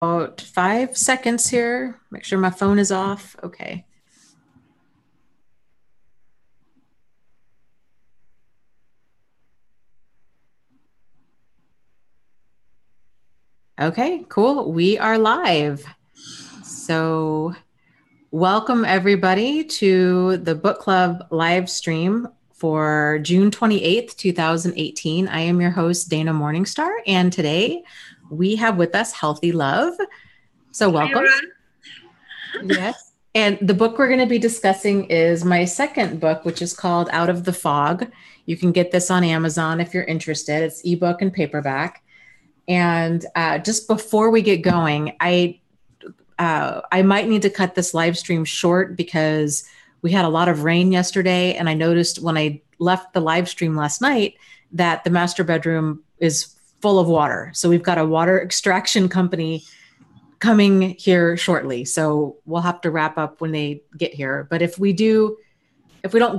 About 5 seconds here. Make sure my phone is off. Okay. Okay, cool. We are live. So, welcome everybody to the book club live stream for June 28th, 2018. I am your host, Dana Morningstar, and today we have with us Healthy Love. So, welcome. Yes. And the book we're going to be discussing is my second book, which is called Out of the Fog. You can get this on Amazon if you're interested. It's ebook and paperback. And just before we get going, I might need to cut this live stream short because we had a lot of rain yesterday. And I noticed when I left the live stream last night that the master bedroom is full of water. So we've got a water extraction company coming here shortly. So we'll have to wrap up when they get here. But if we don't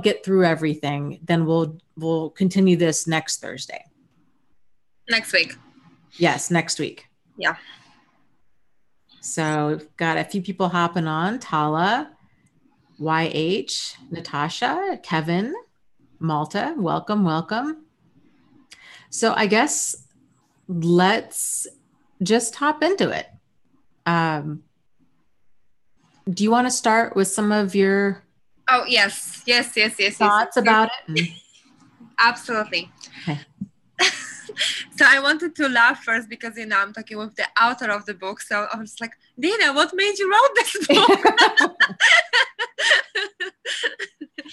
get through everything, then we'll continue this next Thursday. Next week. Yes, next week. Yeah. So we've got a few people hopping on. Tala, YH, Natasha, Kevin, Malta. Welcome, welcome. So I guess let's just hop into it. Do you want to start with some of your yes thoughts about it? Absolutely. Okay. So I wanted to laugh first because I'm talking with the author of the book. So I was like, Dina, what made you write this book?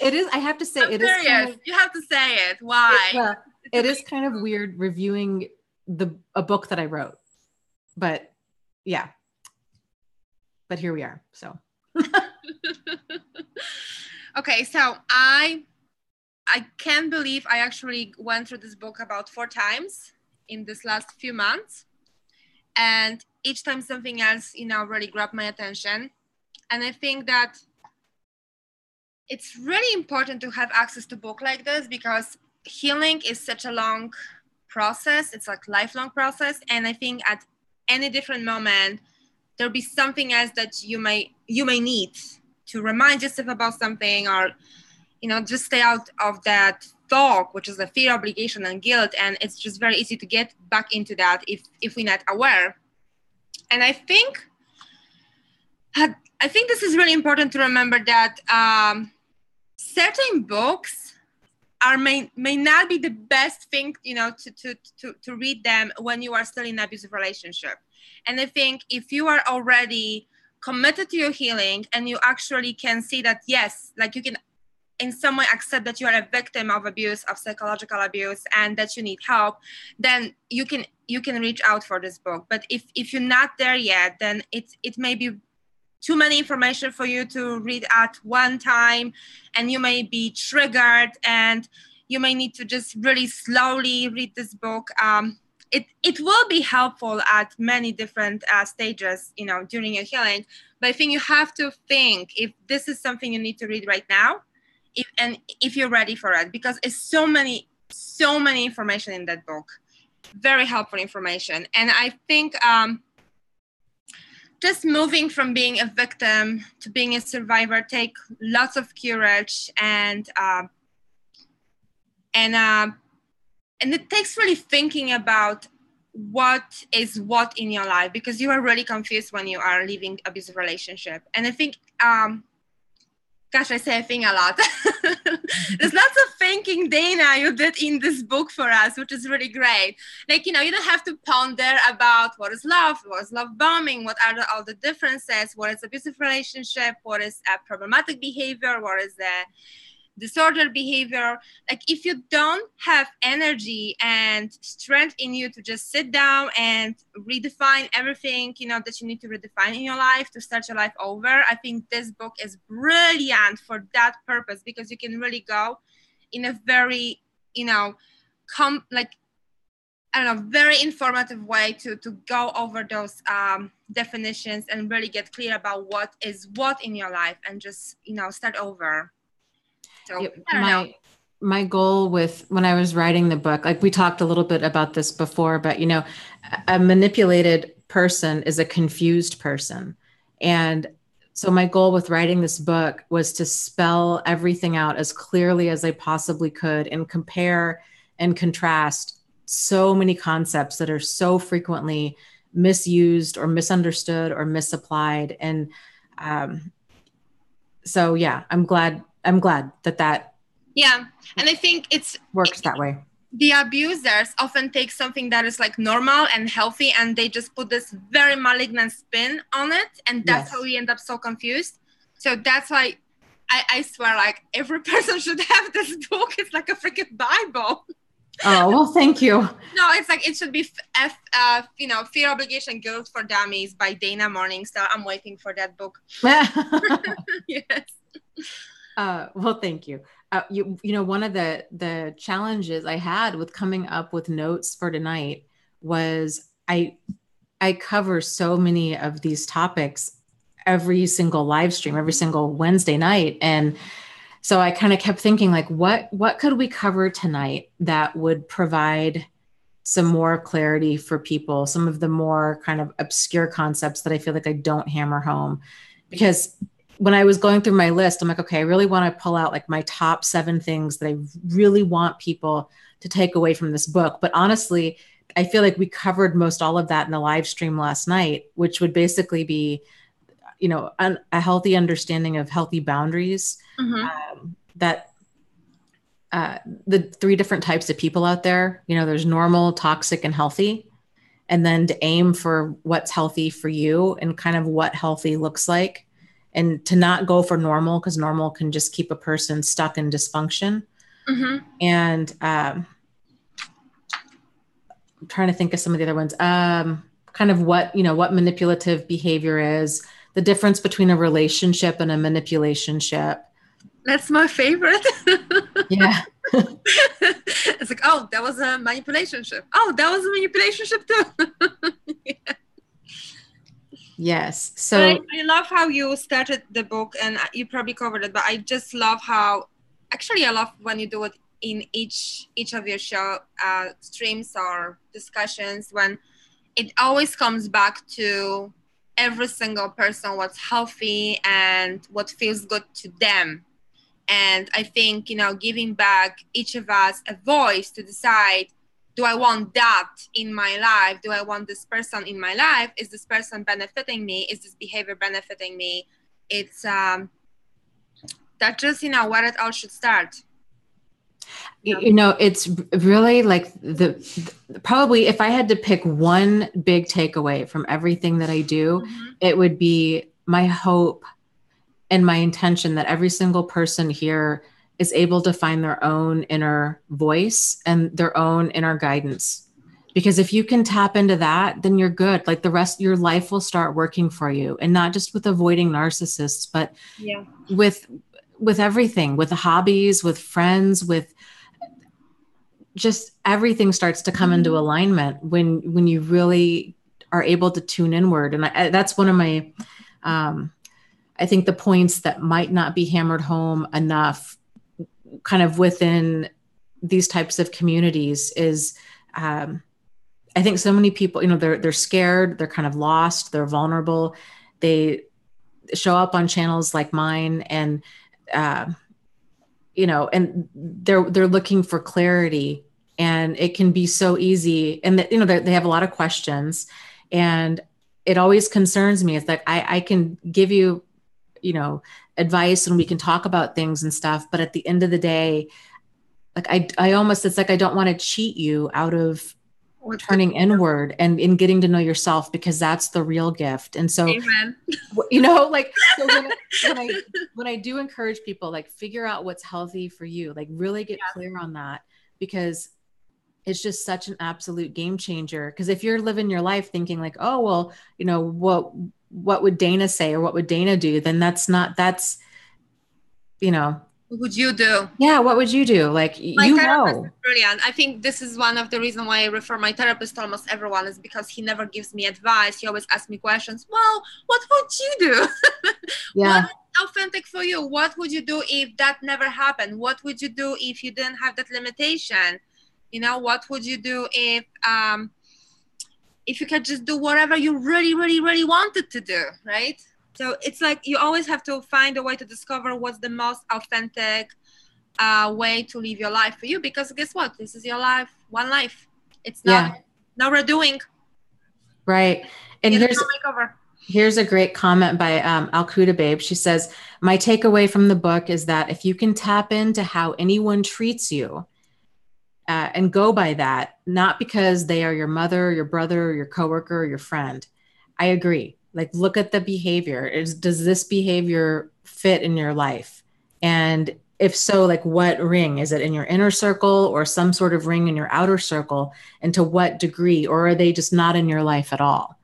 It is, I have to say, it serious. is kind of, you have to say it. Why? It is kind of weird reviewing a book that I wrote, but yeah. But here we are. So. Okay, so I can't believe I actually went through this book about 4 times in this last few months. And each time something else, really grabbed my attention. And I think that it's really important to have access to a book like this because healing is such a long process. It's like a lifelong process. And I think at any different moment, there'll be something else that you may need to remind yourself about something, or just stay out of that thought, which is the fear, obligation, and guilt. And it's just very easy to get back into that if we're not aware. And I think this is really important to remember that certain books may not be the best thing to read them when you are still in an abusive relationship. And I think if you are already committed to your healing and you actually can see that, yes, like you can in some way accept that you are a victim of abuse, of psychological abuse, and that you need help, then you can reach out for this book. But if you're not there yet, then it may be too many information for you to read at one time, and you may be triggered, and you may need to just really slowly read this book. It will be helpful at many different stages, during your healing. But I think you have to think if this is something you need to read right now, if you're ready for it, because it's so many information in that book, very helpful information. And I think just moving from being a victim to being a survivor take lots of courage, and it takes really thinking about what is what in your life, because you are really confused when you are leaving abusive relationship. And I think gosh, I say I think a lot. There's lots of thinking, Dana, you did in this book for us, which is really great. Like, you don't have to ponder about what is love bombing, what are all the differences, what is abusive relationship, what is problematic behavior, what is the disordered behavior. Like, if you don't have energy and strength in you to just sit down and redefine everything, that you need to redefine in your life to start your life over, I think this book is brilliant for that purpose, because you can really go in a very, very informative way to go over those definitions and really get clear about what is what in your life, and just, start over. So, yep. My goal when I was writing the book, like we talked a little bit about this before, but a manipulated person is a confused person. And so my goal with writing this book was to spell everything out as clearly as I possibly could and compare and contrast so many concepts that are so frequently misused or misunderstood or misapplied. And so, yeah, I'm glad that yeah. And I think works that way. The abusers often take something that is like normal and healthy, and they just put this very malignant spin on it, and that's how we end up so confused. So that's why I swear, like, every person should have this book. It's like a freaking Bible. Oh, well, thank you. No, it's like, it should be Fear, Obligation, Guilt for Dummies by Dana Morningstar. I'm waiting for that book. Yes. Well, thank you. You know, one of the challenges I had with coming up with notes for tonight was I cover so many of these topics every single live stream, every single Wednesday night. And so I kind of kept thinking, like, what could we cover tonight that would provide some more clarity for people, some of the more kind of obscure concepts that I feel like I don't hammer home. Because when I was going through my list, I'm like, okay, I really want to pull out like my top 7 things that I really want people to take away from this book. But honestly, I feel like we covered most all of that in the live stream last night, which would basically be, you know, a healthy understanding of healthy boundaries, that the 3 different types of people out there, you know, there's normal, toxic, and healthy. And then to aim for what's healthy for you and kind of what healthy looks like. And to not go for normal, because normal can just keep a person stuck in dysfunction. And I'm trying to think of some of the other ones. Kind of what manipulative behavior is, the difference between a relationship and a manipulationship. That's my favorite. Yeah. It's like, oh, that was a manipulationship. Oh, that was a manipulationship too. Yeah. Yes. So I love how you started the book, and you probably covered it, but I just love how, actually, I love when you do it in each of your show streams or discussions, when it always comes back to every single person, what's healthy and what feels good to them. And I think, you know, giving back each of us a voice to decide, do I want that in my life? Do I want this person in my life? Is this person benefiting me? Is this behavior benefiting me? It's that just, you know, where it all should start. You know, it's really like probably if I had to pick one big takeaway from everything that I do, it would be my hope and my intention that every single person here is able to find their own inner voice and their own inner guidance. Because if you can tap into that, then you're good. Like the rest of your life will start working for you, and not just with avoiding narcissists, but with everything, with the hobbies, with friends, with just everything starts to come into alignment when you really are able to tune inward. And that's one of my, I think the points that might not be hammered home enough kind of within these types of communities is, I think so many people, you know, they're scared, they're kind of lost, they're vulnerable. They show up on channels like mine, and, you know, and they're looking for clarity, and it can be so easy. And that, you know, they have a lot of questions, and it always concerns me. It's like, I can give you, you know, advice, and we can talk about things and stuff. But at the end of the day, like I almost, it's like, I don't want to cheat you out of turning inward and in getting to know yourself, because that's the real gift. And so, Amen. You know, like, so when I do encourage people, like, figure out what's healthy for you, like really get clear on that, because it's just such an absolute game changer. Because if you're living your life thinking like, oh, well, you know, what would Dana say, or what would Dana do? Then that's, you know, What would you do? Yeah. What would you do? Like, My you therapist know, is brilliant. I think this is one of the reasons why I refer my therapist to almost everyone, is because he never gives me advice. He always asks me questions. Well, what would you do? Yeah. What is authentic for you? What would you do if that never happened? What would you do if you didn't have that limitation? You know, what would you do if if you can just do whatever you really, really, really wanted to do, right? So it's like you always have to find a way to discover what's the most authentic way to live your life for you, because guess what? This is your life, one life. It's not no redoing. Right. And here's a great comment by Alcuda Babe. She says, my takeaway from the book is that if you can tap into how anyone treats you and go by that, not because they are your mother, or your brother, or your coworker, or your friend. I agree. Like, look at the behavior. Does this behavior fit in your life? And if so, like, what ring? Is it in your inner circle or some sort of ring in your outer circle? And to what degree? Or are they just not in your life at all?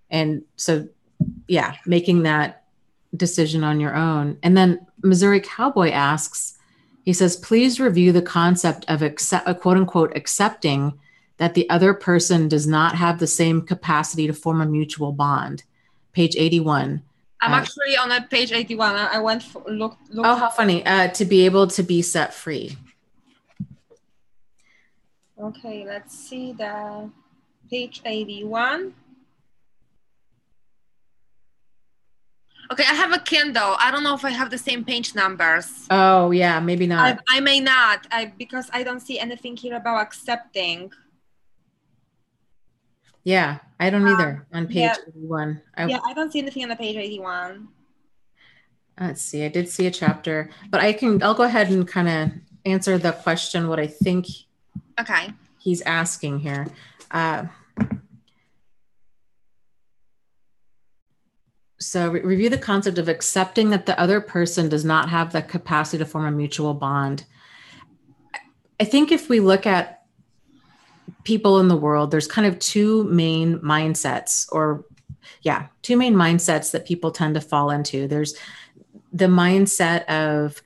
And so, yeah, making that decision on your own. And then Missouri Cowboy asks, he says, please review the concept of quote unquote accepting that the other person does not have the same capacity to form a mutual bond. Page 81. I'm actually on page 81. I went look. Oh, how funny. To be able to be set free. Okay, let's see the page 81. Okay, I have a Kindle. I don't know if I have the same page numbers. Oh, yeah, maybe not. I may not, because I don't see anything here about accepting. Yeah, I don't either on page 81. I don't see anything on the page 81. Let's see. I did see a chapter, but I'll go ahead and kind of answer the question, what I think he's asking here. So review the concept of accepting that the other person does not have the capacity to form a mutual bond. I think if we look at people in the world, there's kind of two main mindsets that people tend to fall into. There's the mindset of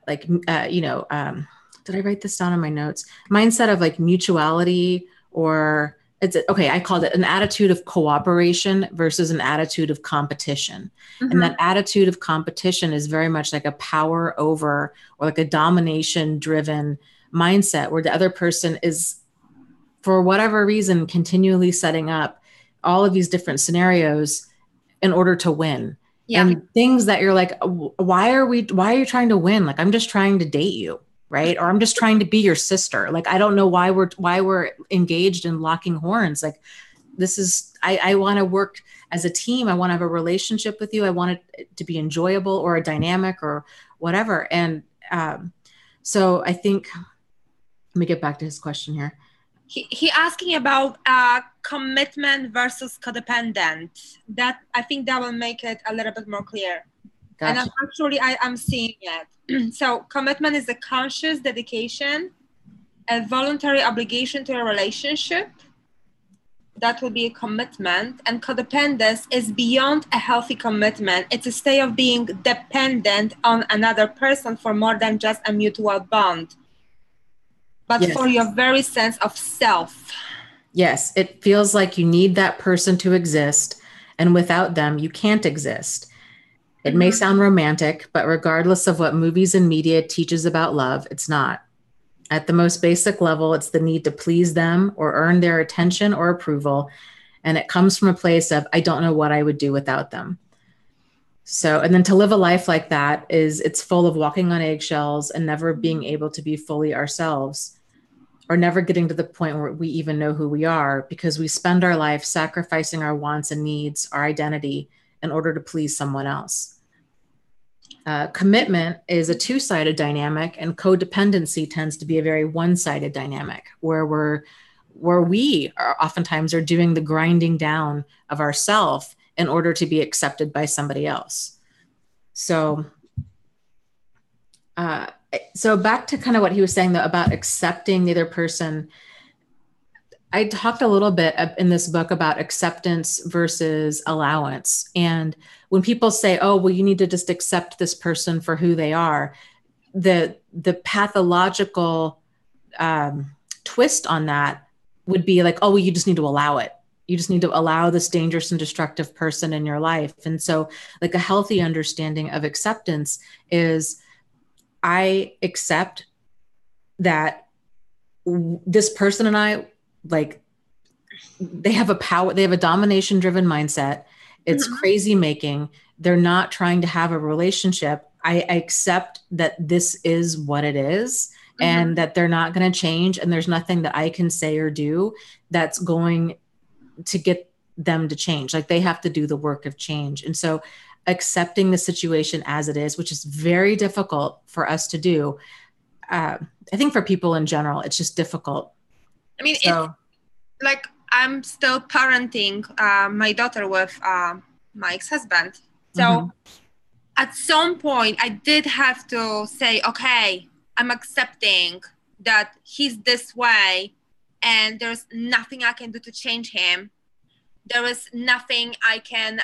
like, did I write this down in my notes? Mindset of like mutuality, or I called it an attitude of cooperation versus an attitude of competition. Mm-hmm. And that attitude of competition is very much like a power over, or like a domination driven mindset where the other person is, for whatever reason, continually setting up all of these different scenarios in order to win. Yeah. And things that you're like, why are you trying to win? Like, I'm just trying to date you. Right. Or I'm just trying to be your sister. Like, I don't know why we're engaged in locking horns. Like, I want to work as a team. I want to have a relationship with you. I want it to be enjoyable or a dynamic or whatever. And so I think, let me get back to his question here. He asking about commitment versus codependent. That, I think that will make it a little bit more clear. Gotcha. And I'm seeing it. So commitment is a conscious dedication, a voluntary obligation to a relationship. That would be a commitment. And codependence is beyond a healthy commitment. It's a state of being dependent on another person for more than just a mutual bond, but yes, for your very sense of self. Yes, it feels like you need that person to exist, and without them, you can't exist. It may sound romantic, but regardless of what movies and media teaches about love, it's not. At the most basic level, it's the need to please them or earn their attention or approval. And it comes from a place of, I don't know what I would do without them. So, and then to live a life like that it's full of walking on eggshells and never being able to be fully ourselves, or never getting to the point where we even know who we are, because we spend our life sacrificing our wants and needs, our identity, in order to please someone else. Commitment is a two-sided dynamic, and codependency tends to be a very one-sided dynamic, where we oftentimes are doing the grinding down of ourself in order to be accepted by somebody else. So back to kind of what he was saying though about accepting the other person. I talked a little bit in this book about acceptance versus allowance. And when people say, oh, well, you need to just accept this person for who they are, the pathological twist on that would be like, oh, well, you just need to allow it. You just need to allow this dangerous and destructive person in your life. And so like a healthy understanding of acceptance is, I accept that this person and I, like, they have a domination driven mindset. It's crazy making. They're not trying to have a relationship. I accept that this is what it is and that they're not going to change. And there's nothing that I can say or do that's going to get them to change. Like they have to do the work of change. And so accepting the situation as it is, which is very difficult for us to do. I think for people in general, it's just difficult. I mean, it's like I'm still parenting my daughter with my ex-husband. So at some point I did have to say, okay, I'm accepting that he's this way and there's nothing I can do to change him. There is nothing I can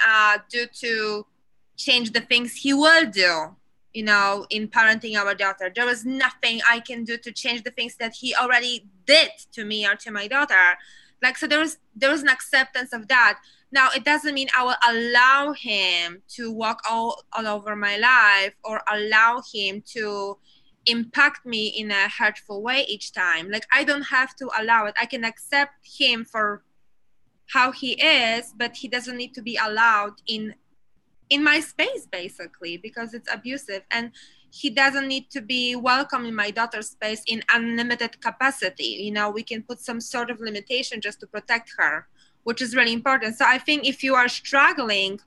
do to change the things he will do, you know, in parenting our daughter. There is nothing I can do to change the things that he already did to me or to my daughter. Like, so there is an acceptance of that. Now, it doesn't mean I will allow him to walk all over my life or allow him to impact me in a hurtful way each time. Like, I don't have to allow it. I can accept him for how he is, but he doesn't need to be allowed in my space, basically, because it's abusive. And he doesn't need to be welcome in my daughter's space in unlimited capacity. You know, we can put some sort of limitation just to protect her, which is really important. So I think if you are struggling,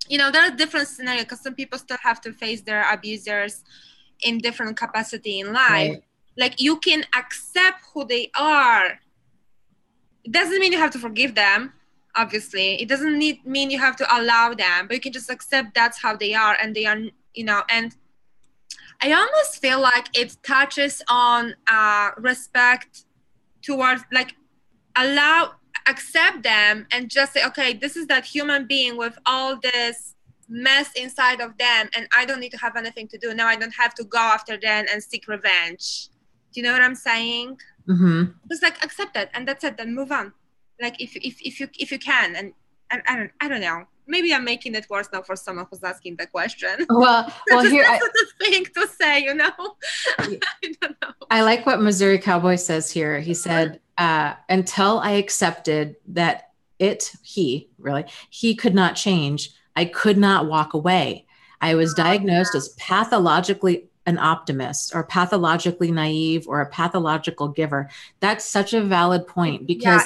you know, there are different scenarios because some people still have to face their abusers in different capacity in life. Right. Like, you can accept who they are. It doesn't mean you have to forgive them. Obviously, it doesn't mean you have to allow them, but you can just accept that's how they are, and they are, you know. And I almost feel like it touches on respect towards, like, accept them and just say, okay, this is that human being with all this mess inside of them, and I don't need to have anything to do. Now I don't have to go after them and seek revenge. Do you know what I'm saying? Just like accept it, and that's it. Then move on. Like if you can, and I don't know. Maybe I'm making it worse now for someone who's asking the question. Well, here that's the thing to say, you know. I don't know. I like what Missouri Cowboy says here. He said, "Until I accepted that he could not change, I could not walk away. I was diagnosed as pathologically an optimist or pathologically naive or a pathological giver." That's such a valid point, because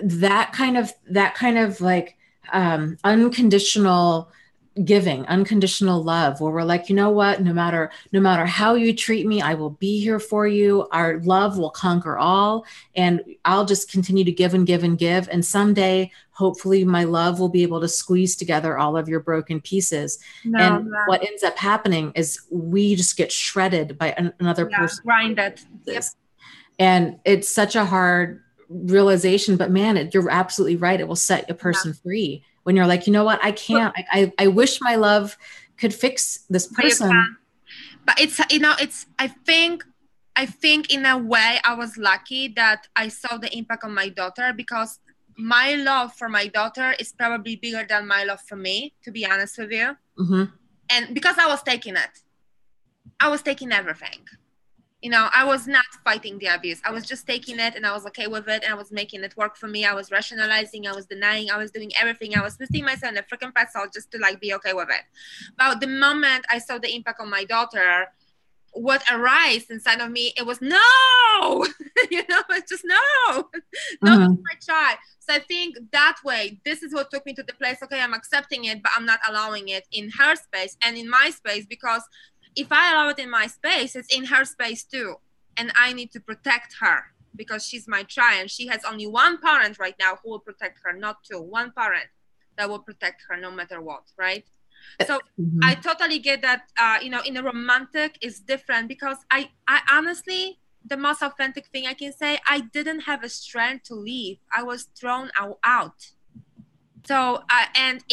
that kind of like unconditional giving, unconditional love, where we're like, you know what, no matter how you treat me, I will be here for you. Our love will conquer all, and I'll just continue to give and give and give. And someday, hopefully, my love will be able to squeeze together all of your broken pieces. What ends up happening is we just get shredded by another person. Grinded. Yep. And it's such a hard realization, but man, you're absolutely right. It will set a person free. When you're like, you know what, I can't, I wish my love could fix this person. But it's, you know, I think in a way I was lucky that I saw the impact on my daughter, because my love for my daughter is probably bigger than my love for me, to be honest with you. And because I was taking everything. You know, I was not fighting the abuse. I was just taking it, and I was okay with it, and I was making it work for me. I was rationalizing, I was denying, I was doing everything. I was twisting myself in a freaking pretzel just to like be okay with it. But the moment I saw the impact on my daughter, what arose inside of me, it was no, you know, it's just no, not my child. So I think that way, this is what took me to the place, okay, I'm accepting it, but I'm not allowing it in her space and in my space, because if I allow it in my space, it's in her space too. And I need to protect her because she's my child. And she has only one parent right now who will protect her, not two. One parent that will protect her no matter what, right? So I totally get that, you know, in a romantic is different, because I honestly, the most authentic thing I can say, I didn't have a strength to leave. I was thrown out. So, and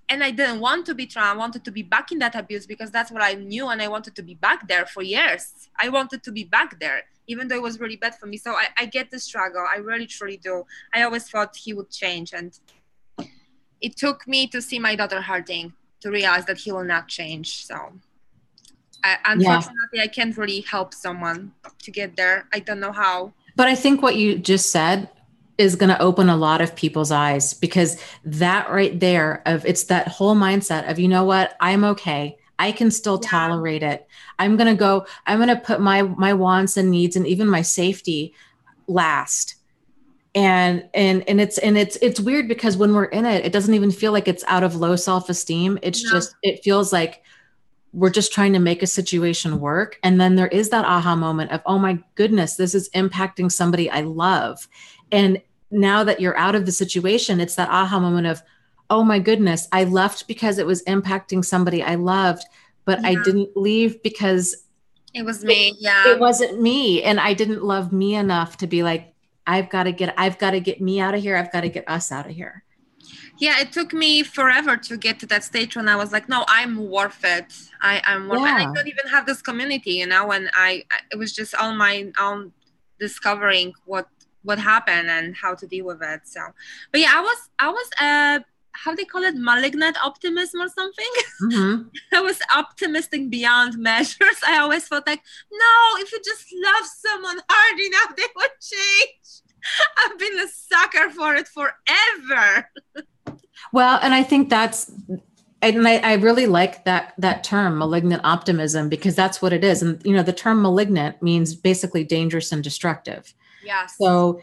I didn't want to be thrown. I wanted to be back in that abuse because that's what I knew. And I wanted to be back there for years. I wanted to be back there, even though it was really bad for me. So I get the struggle. I really, truly do. I always thought he would change. And it took me to see my daughter hurting to realize that he will not change. So unfortunately, I can't really help someone to get there. I don't know how. But I think what you just said is going to open a lot of people's eyes, because that right there, of it's that whole mindset of, you know what, I'm okay. I can still Yeah. tolerate it. I'm going to put my wants and needs and even my safety last. And it's weird, because when we're in it, it doesn't even feel like it's out of low self-esteem. It's No. just, it feels like we're just trying to make a situation work. And then there is that aha moment of, oh my goodness, this is impacting somebody I love. And now that you're out of the situation, it's that aha moment of, oh my goodness, I left because it was impacting somebody I loved, but I Yeah. didn't leave because It was me. it Yeah. wasn't me. And I didn't love me enough to be like, I've got to get me out of here. I've got to get us out of here. Yeah, it took me forever to get to that stage when I was like, no, I'm worth it. I'm worth it. And I Yeah. don't even have this community, you know, and it was just all my own discovering what happened and how to deal with it. So, but yeah, I was how they call it, malignant optimism or something. Mm-hmm. I was optimistic beyond measures. I always felt like, no, if you just love someone hard enough, they would change. I've been a sucker for it forever. Well, and I think I really like that term, malignant optimism, because that's what it is. And the term malignant means basically dangerous and destructive. Yes. So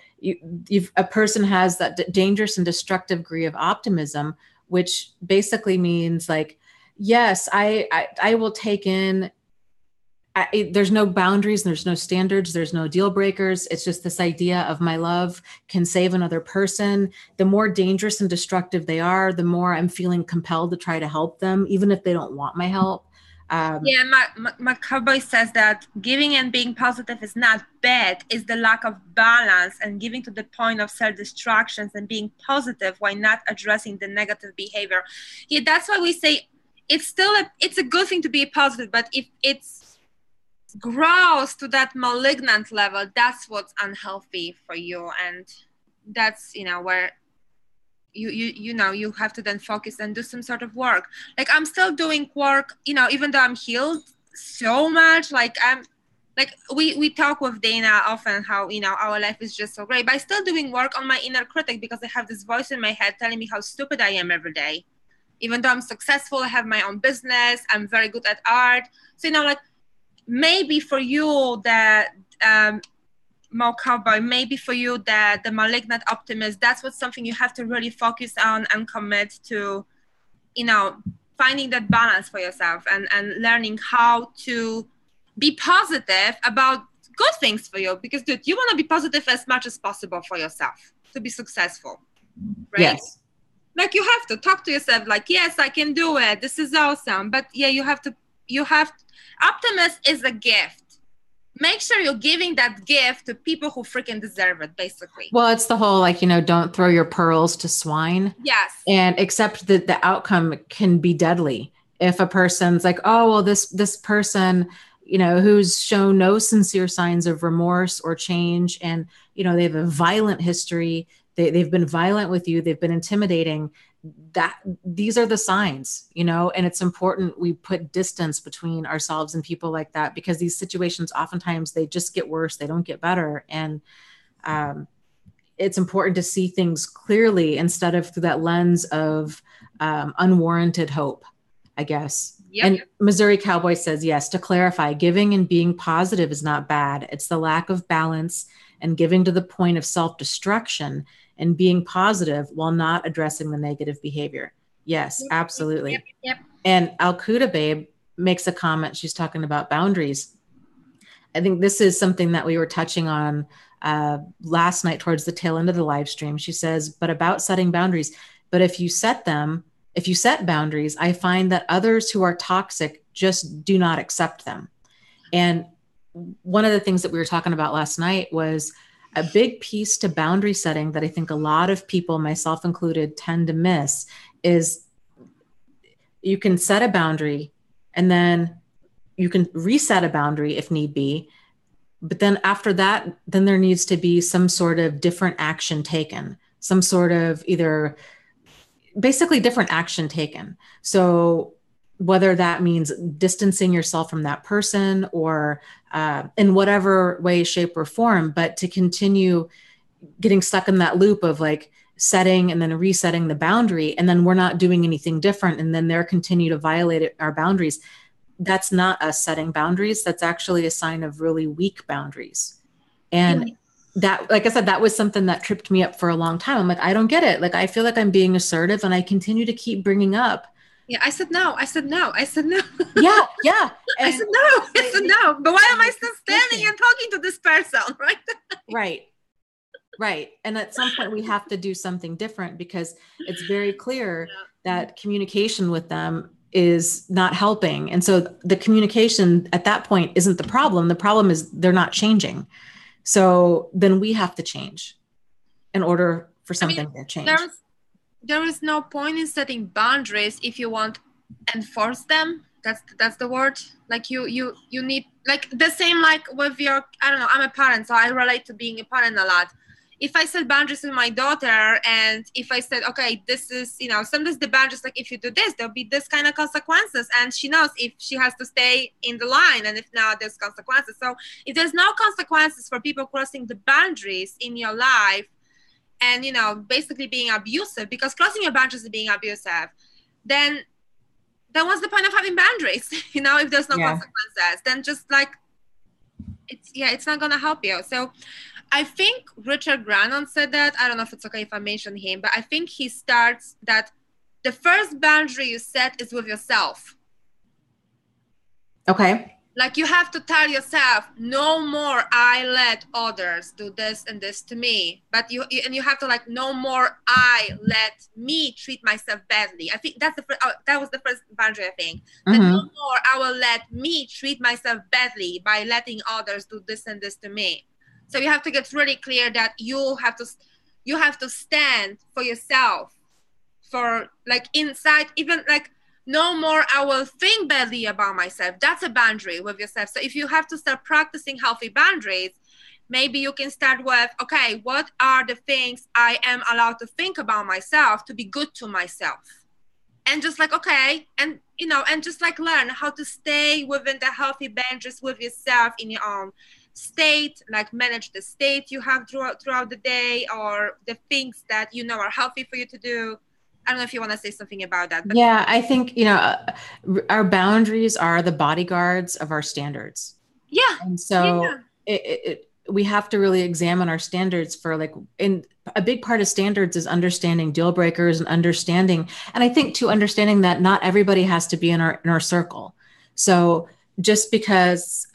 a person has that dangerous and destructive degree of optimism, which basically means like, yes, I will take in. There's no boundaries, there's no standards, there's no deal breakers. It's just this idea of my love can save another person. The more dangerous and destructive they are, the more I'm feeling compelled to try to help them, even if they don't want my help. Yeah, my cowboy says that giving and being positive is not bad, it's the lack of balance and giving to the point of self-distractions and being positive while not addressing the negative behavior. Yeah, that's why we say it's a good thing to be positive, but if it's grows to that malignant level, that's what's unhealthy for you. And that's where you have to then focus and do some sort of work. Like I'm still doing work, even though I'm healed so much. Like I'm like we talk with Dana often how our life is just so great, but I'm still doing work on my inner critic, because I have this voice in my head telling me how stupid I am every day. Even though I'm successful, I have my own business, I'm very good at art. So like maybe for you that Mo Cowboy, maybe for you that the malignant optimist, that's what something you have to really focus on and commit to, finding that balance for yourself and learning how to be positive about good things for you. Because dude, you want to be positive as much as possible for yourself to be successful, right? Yes. Like you have to talk to yourself like, yes, I can do it, this is awesome. But yeah, you have optimism is a gift. Make sure you're giving that gift to people who freaking deserve it, basically. Well, it's the whole, like, don't throw your pearls to swine. Yes. And accept that the outcome can be deadly. If a person's like, oh, well, this person, who's shown no sincere signs of remorse or change, and, they have a violent history, they've been violent with you, they've been intimidating, that these are the signs, and it's important we put distance between ourselves and people like that, because these situations, oftentimes they just get worse. They don't get better. And it's important to see things clearly instead of through that lens of unwarranted hope, I guess. Yep. And Missouri Cowboy says, yes, to clarify, giving and being positive is not bad. It's the lack of balance and giving to the point of self-destruction and being positive while not addressing the negative behavior. Yes, absolutely. Yep. And Alcuda Babe makes a comment. She's talking about boundaries. I think this is something that we were touching on last night towards the tail end of the live stream. She says, but about setting boundaries, but if you set boundaries, I find that others who are toxic just do not accept them. And one of the things that we were talking about last night was a big piece to boundary setting that I think a lot of people, myself included, tend to miss is you can set a boundary and then you can reset a boundary if need be. But then after that, then there needs to be some sort of different action taken, some sort of basically different action taken. So whether that means distancing yourself from that person or in whatever way, shape, or form, but to continue, getting stuck in that loop of like setting and then resetting the boundary, and then we're not doing anything different, and then they're continue to violate our boundaries. That's not us setting boundaries. That's actually a sign of really weak boundaries. And that, like I said, that was something that tripped me up for a long time. I'm like, I don't get it. Like, I feel like I'm being assertive, and I continue to keep bringing up. Yeah, I said no. I said no. I said no. Yeah, yeah. I said no. I said no. But why am I still standing and talking to this person, right? Right. Right. And at some point we have to do something different, because it's very clear that communication with them is not helping. And so the communication at that point isn't the problem. The problem is they're not changing. So then we have to change in order for something to change. There is no point in setting boundaries if you want enforce them. That's the word. Like you need, like the same like with your, I don't know, I'm a parent, so I relate to being a parent a lot. If I set boundaries with my daughter, and if I said, okay, this is, sometimes the boundaries, like if you do this, there'll be this kind of consequences. And she knows if she has to stay in the line, and if not, there's consequences. So if there's no consequences for people crossing the boundaries in your life and, basically being abusive, because crossing your boundaries is being abusive, then what's the point of having boundaries? If there's no consequences, then just like, it's not going to help you. So I think Richard Grannon said that. I don't know if it's okay if I mention him, but I think he starts that the first boundary you set is with yourself. Okay. Like you have to tell yourself, no more I let others do this and this to me. But you have to like, no more I let me treat myself badly. I think that was the first boundary, I think. That no more I will let me treat myself badly by letting others do this and this to me. So you have to get really clear that you have to stand for yourself, for like inside, even like no more I will think badly about myself. That's a boundary with yourself. So if you have to start practicing healthy boundaries, maybe you can start with, okay, what are the things I am allowed to think about myself to be good to myself? And just like, okay, and and just like learn how to stay within the healthy boundaries with yourself in your own state, like manage the state you have throughout the day, or the things that are healthy for you to do. I don't know if you want to say something about that. But yeah, I think, our boundaries are the bodyguards of our standards. Yeah. And so we have to really examine our standards for like, in a big part of standards is understanding deal breakers and understanding. And I think too, understanding that not everybody has to be in our circle. So just because,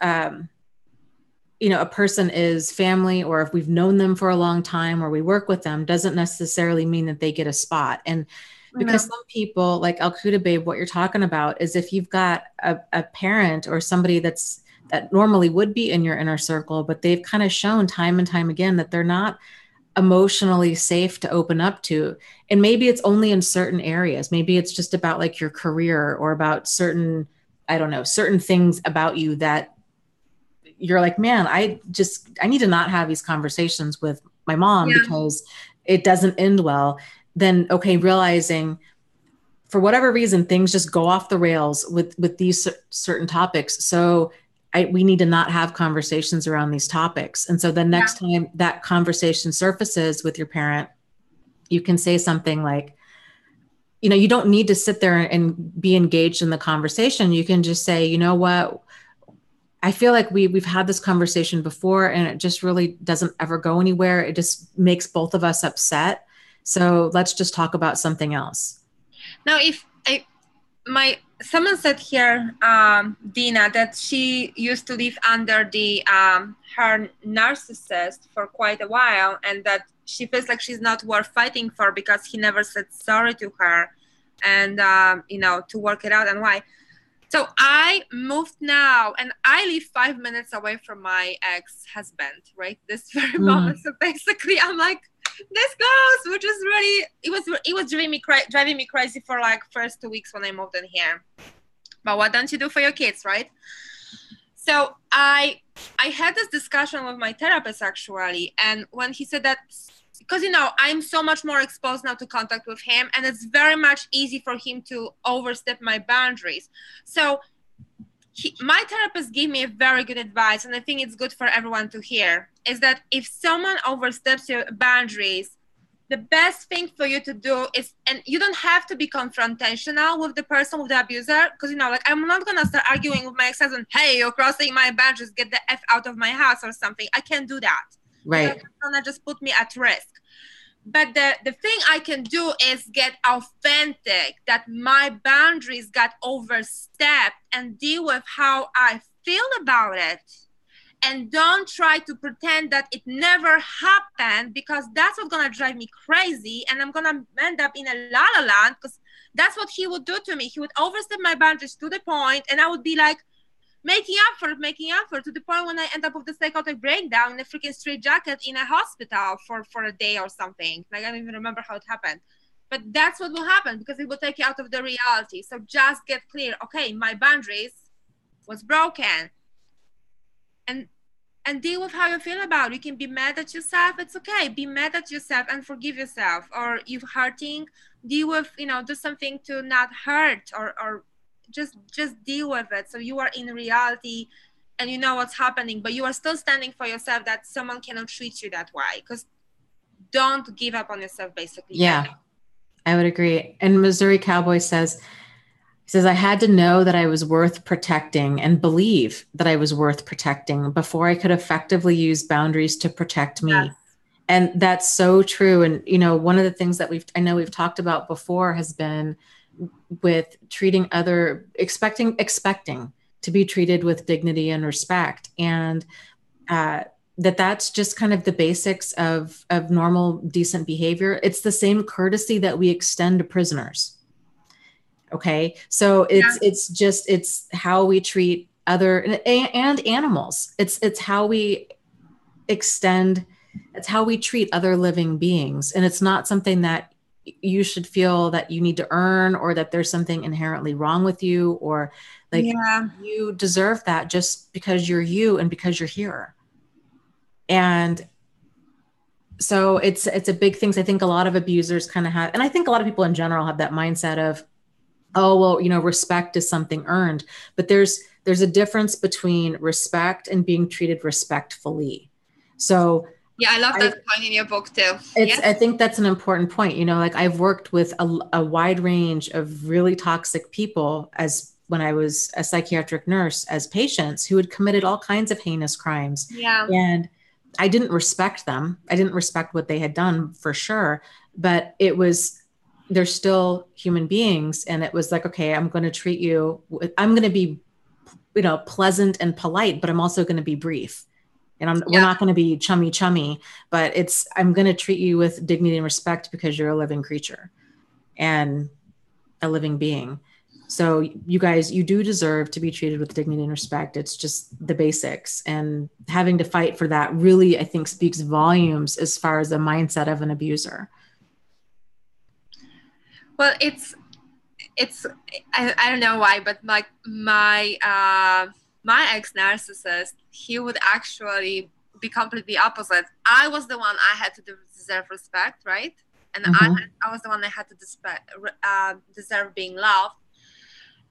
a person is family, or if we've known them for a long time or we work with them, doesn't necessarily mean that they get a spot. And because some people, like Al-Qaeda Babe, what you're talking about is if you've got a parent or somebody that normally would be in your inner circle, but they've kind of shown time and time again that they're not emotionally safe to open up to. And maybe it's only in certain areas. Maybe it's just about like your career, or about certain things about you that you're like, man, I need to not have these conversations with my mom because it doesn't end well. Then, okay, realizing for whatever reason, things just go off the rails with these certain topics. So we need to not have conversations around these topics. And so the next time that conversation surfaces with your parent, you can say something like, you don't need to sit there and be engaged in the conversation. You can just say, you know what? I feel like we've had this conversation before and it just really doesn't ever go anywhere. It just makes both of us upset. So let's just talk about something else. Now, someone said here, Dina, that she used to live under the her narcissist for quite a while, and that she feels like she's not worth fighting for because he never said sorry to her, and to work it out and why. So I moved now, and I live 5 minutes away from my ex-husband, right? This very moment. So basically, I'm like, this goes, which is really, it was driving me crazy for like first 2 weeks when I moved in here. But what don't you do for your kids, right? So I had this discussion with my therapist actually, and when he said that, because I'm so much more exposed now to contact with him, and it's very much easy for him to overstep my boundaries. So my therapist gave me a very good advice, and I think it's good for everyone to hear, is that if someone oversteps your boundaries, the best thing for you to do is, and you don't have to be confrontational with the person, with the abuser, because, you know, like, I'm not going to start arguing with my ex-husband, hey, you're crossing my boundaries, get the F out of my house or something. I can't do that. Right. That's going to just put me at risk. But the thing I can do is get authentic, that my boundaries got overstepped, and deal with how I feel about it. And don't try to pretend that it never happened, because that's what's going to drive me crazy. And I'm going to end up in a la la land, because that's what he would do to me. He would overstep my boundaries to the point, and I would be like, making up for to the point when I end up with the psychotic breakdown in a freaking straight jacket in a hospital for a day or something. Like, I don't even remember how it happened. But that's what will happen, because it will take you out of the reality. So just get clear. Okay, my boundaries was broken. And deal with how you feel about it. You can be mad at yourself. It's okay. Be mad at yourself and forgive yourself. Or you're hurting, deal with, you know, do something to not hurt, or just deal with it. So you are in reality and you know what's happening, but you are still standing for yourself, that someone cannot treat you that way. Because don't give up on yourself, basically. Yeah, I would agree. And Missouri Cowboy says, he says, I had to know that I was worth protecting and believe that I was worth protecting before I could effectively use boundaries to protect me. Yes. And that's so true. And, you know, one of the things that I know we've talked about before has been with treating expecting to be treated with dignity and respect. And that's just kind of the basics of normal, decent behavior. It's the same courtesy that we extend to prisoners. Okay. So it's how we treat other and animals. It's how we extend, it's how we treat other living beings. And it's not something that you should feel that you need to earn, or that there's something inherently wrong with you, or like you deserve that just because you're you and because you're here. And so it's a big thing. I think a lot of abusers kind of have, and I think a lot of people in general have that mindset of, oh, well, you know, respect is something earned, but there's a difference between respect and being treated respectfully. So yeah, I love that point in your book too. I think that's an important point. You know, like, I've worked with a wide range of really toxic people when I was a psychiatric nurse, as patients who had committed all kinds of heinous crimes. Yeah. And I didn't respect them. I didn't respect what they had done, for sure. But they're still human beings. And it was like, okay, I'm going to treat you, I'm going to be, you know, pleasant and polite, but I'm also going to be brief. And we're not going to be chummy, but I'm going to treat you with dignity and respect, because you're a living creature and a living being. So you guys, you do deserve to be treated with dignity and respect. It's just the basics, and having to fight for that really, I think, speaks volumes as far as the mindset of an abuser. Well, it's I don't know why, but like my ex-narcissist, he would actually be completely opposite. I was the one I had to deserve respect, right? And I was the one that had to deserve being loved.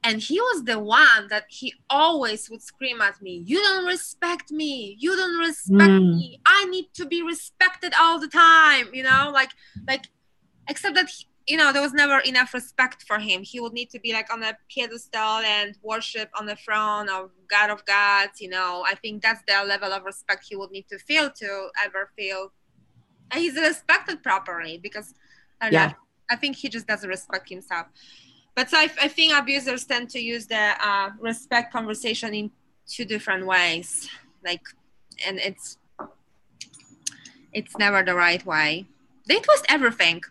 And he was the one that he always would scream at me, you don't respect me. You don't respect me. I need to be respected all the time, you know, like except that you know, there was never enough respect for him. He would need to be like on a pedestal and worship on the throne of God of gods, you know. I think that's the level of respect he would need to feel to ever feel. And he's respected properly, because I don't know, I think he just doesn't respect himself. But so I think abusers tend to use the respect conversation in two different ways. Like, and it's never the right way. They twist everything.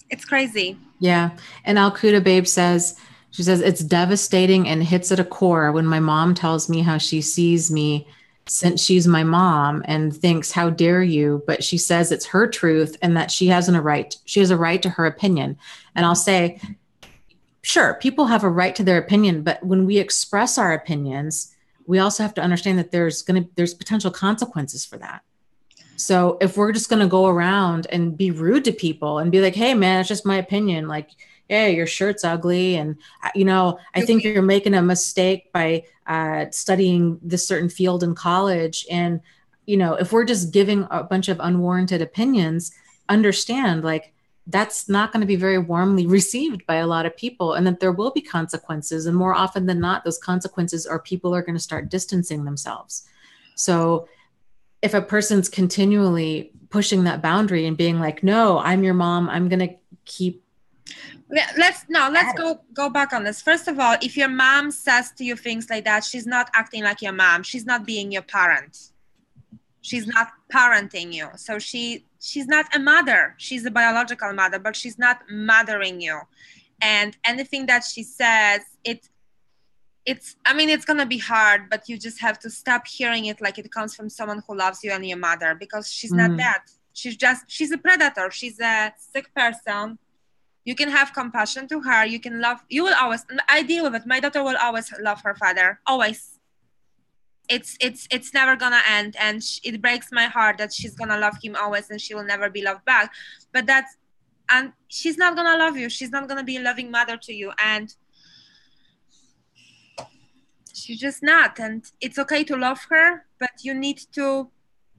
It's crazy. Yeah. And Alcuda Babe says, it's devastating and hits at a core when my mom tells me how she sees me, since she's my mom, and thinks, how dare you? But she says it's her truth, and that she has a right to her opinion. And I'll say, sure, people have a right to their opinion, but when we express our opinions, we also have to understand that there's potential consequences for that. So if we're just going to go around and be rude to people and be like, hey, man, it's just my opinion. Like, yeah, your shirt's ugly. And, I think you're making a mistake by studying this certain field in college. And, if we're just giving a bunch of unwarranted opinions, understand like that's not going to be very warmly received by a lot of people, and that there will be consequences. And more often than not, those consequences are people are going to start distancing themselves. So if a person's continually pushing that boundary and being like, no, I'm your mom, I'm going to keep. Let's go back on this. First of all, if your mom says to you things like that, she's not acting like your mom. She's not being your parent. She's not parenting you. So she's not a mother. She's a biological mother, but she's not mothering you. And anything that she says, it's gonna be hard, but you just have to stop hearing it like it comes from someone who loves you and your mother, because she's not that. She's a predator. She's a sick person. You can have compassion to her. You will always, I deal with it. My daughter will always love her father. Always. It's never gonna end. And it breaks my heart that she's gonna love him always and she will never be loved back. But and she's not gonna love you. She's not gonna be a loving mother to you. And she's just not. And it's okay to love her, but you need to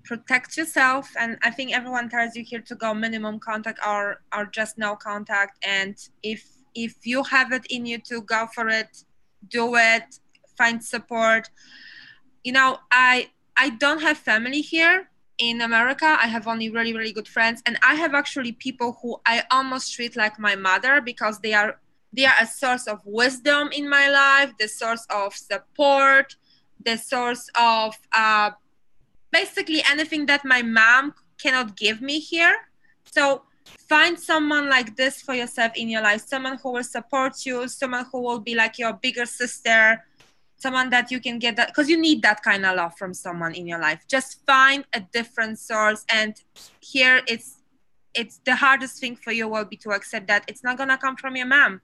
protect yourself. And I think everyone tells you here to go minimum contact or just no contact. And if you have it in you to go for it, do it, find support. I don't have family here in America. I have only really, really good friends. And I have actually people who I almost treat like my mother, because they are a source of wisdom in my life, the source of support, the source of basically anything that my mom cannot give me here. So find someone like this for yourself in your life, someone who will support you, someone who will be like your bigger sister, someone that you can get that, because you need that kind of love from someone in your life. Just find a different source. And here it's the hardest thing for you will be to accept that it's not gonna come from your mom.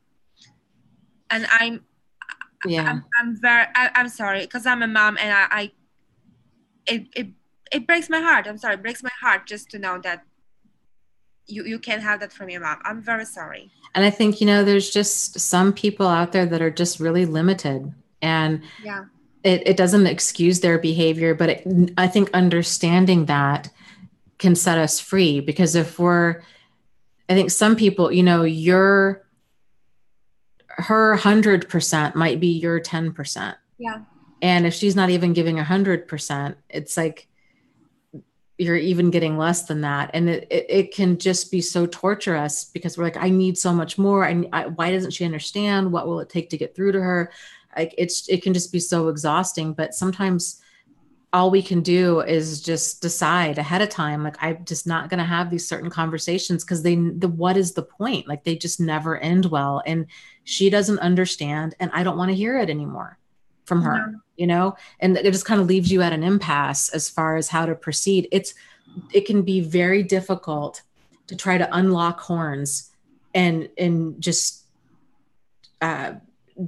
And I'm sorry, because I'm a mom, and it breaks my heart. I'm sorry, it breaks my heart just to know that you can't have that from your mom. I'm very sorry. And I think, there's just some people out there that are just really limited, and it doesn't excuse their behavior, but I think understanding that can set us free. Because I think some people, her 100% might be your 10%. Yeah. And if she's not even giving 100%, it's like you're even getting less than that. And it can just be so torturous, because we're like, I need so much more. Why doesn't she understand? What will it take to get through to her? Like it can just be so exhausting. But sometimes all we can do is just decide ahead of time, like, I'm just not going to have these certain conversations, because what is the point? Like, they just never end well. And she doesn't understand, and I don't want to hear it anymore from her, and it just kind of leaves you at an impasse as far as how to proceed. It can be very difficult to try to unlock horns and just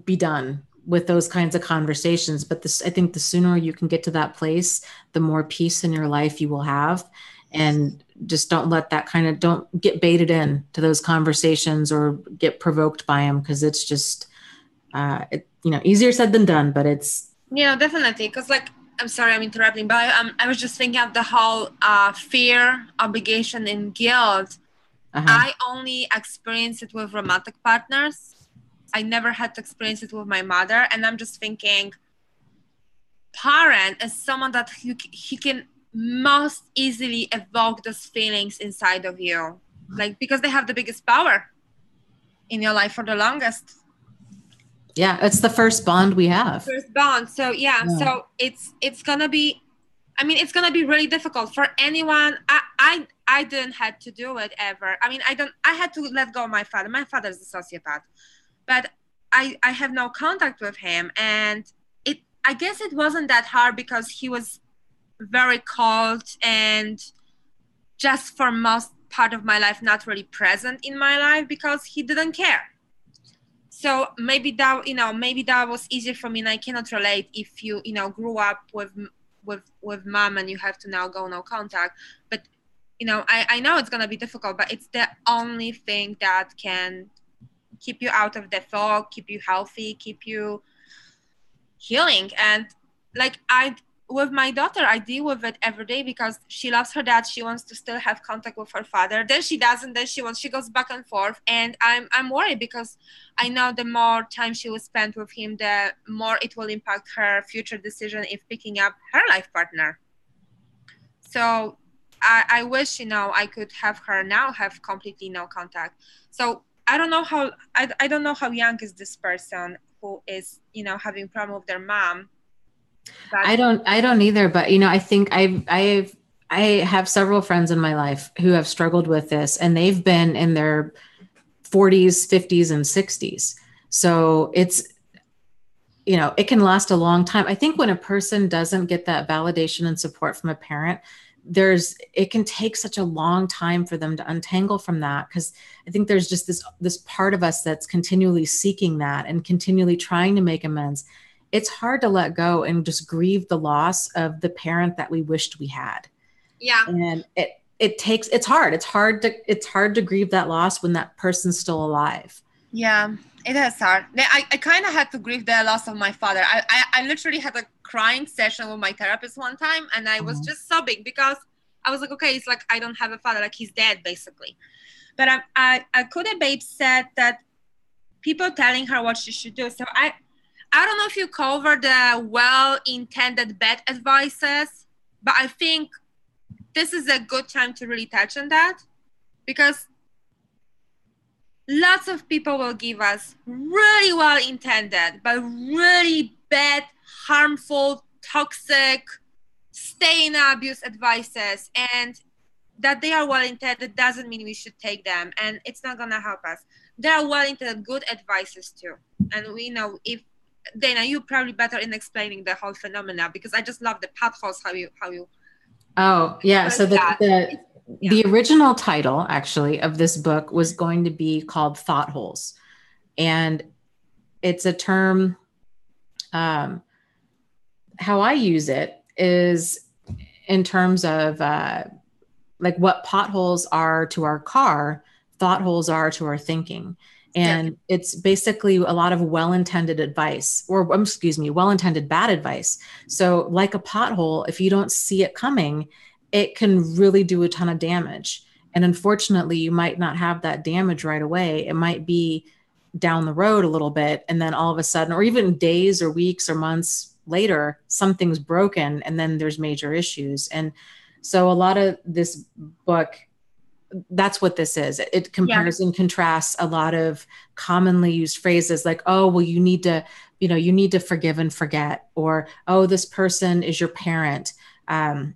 be done with those kinds of conversations. But I think the sooner you can get to that place, the more peace in your life you will have. And just don't get baited in to those conversations or get provoked by them, because it's just, easier said than done, but it's. Definitely. Because I'm sorry, I'm interrupting, but I was just thinking of the whole fear, obligation, and guilt. I only experienced it with romantic partners. I never had to experience it with my mother. And I'm just thinking, parent is someone that he can most easily evoke those feelings inside of you, because they have the biggest power in your life for the longest. Yeah, it's the first bond we have. First bond. So so it's gonna be, it's gonna be really difficult for anyone. I didn't have to do it ever. I had to let go of my father. My father's a sociopath. But I have no contact with him. And I guess it wasn't that hard, because he was very cold and just for most part of my life, not really present in my life, because he didn't care. So maybe that was easier for me. And I cannot relate if you, grew up with with mom and you have to now go no contact. But I know it's gonna be difficult, but it's the only thing that can keep you out of the fog, keep you healthy, keep you healing. And like with my daughter, I deal with it every day because she loves her dad. She wants to still have contact with her father. Then she doesn't. Then she goes back and forth. And I'm worried because I know the more time she will spend with him, the more it will impact her future decision if picking up her life partner. So I wish, I could have her now have completely no contact. So I don't know how young is this person who is, having problem with their mom. But I don't either, but I think I have several friends in my life who have struggled with this, and they've been in their 40s, 50s, and 60s. So it's, it can last a long time. I think when a person doesn't get that validation and support from a parent, it can take such a long time for them to untangle from that, because I think there's just this part of us that's continually seeking that and continually trying to make amends. It's hard to let go and just grieve the loss of the parent that we wished we had. Yeah. And it's hard. It's hard to grieve that loss when that person's still alive. Yeah, it is hard. I kind of had to grieve the loss of my father. I literally had a crying session with my therapist one time, and I was just sobbing because I was like, okay, it's like I don't have a father, like he's dead basically. But Kuda Babe said that people telling her what she should do. So I don't know if you cover the well-intended bad advices, but I think this is a good time to really touch on that, because lots of people will give us really well-intended, but really bad, harmful, toxic, stay in abuse advices. And that they are well-intended doesn't mean we should take them, and it's not gonna help us. There are well-intended good advices too. And we know, if Dana, you're probably better in explaining the whole phenomena, because I just love the potholes, how you Oh yeah. So the original title actually of this book was going to be called Thought Holes. And it's a term, how I use it is in terms of like what potholes are to our car, thought holes are to our thinking. And it's basically a lot of well-intended advice, or well-intended bad advice. So like a pothole, if you don't see it coming, it can really do a ton of damage. And unfortunately, you might not have that damage right away. It might be down the road a little bit, and then all of a sudden, or even days or weeks or months later, something's broken, and then there's major issues. And so a lot of this book, that's what this is. It compares and contrasts a lot of commonly used phrases like, oh, well, you need to forgive and forget, or, oh, this person is your parent. All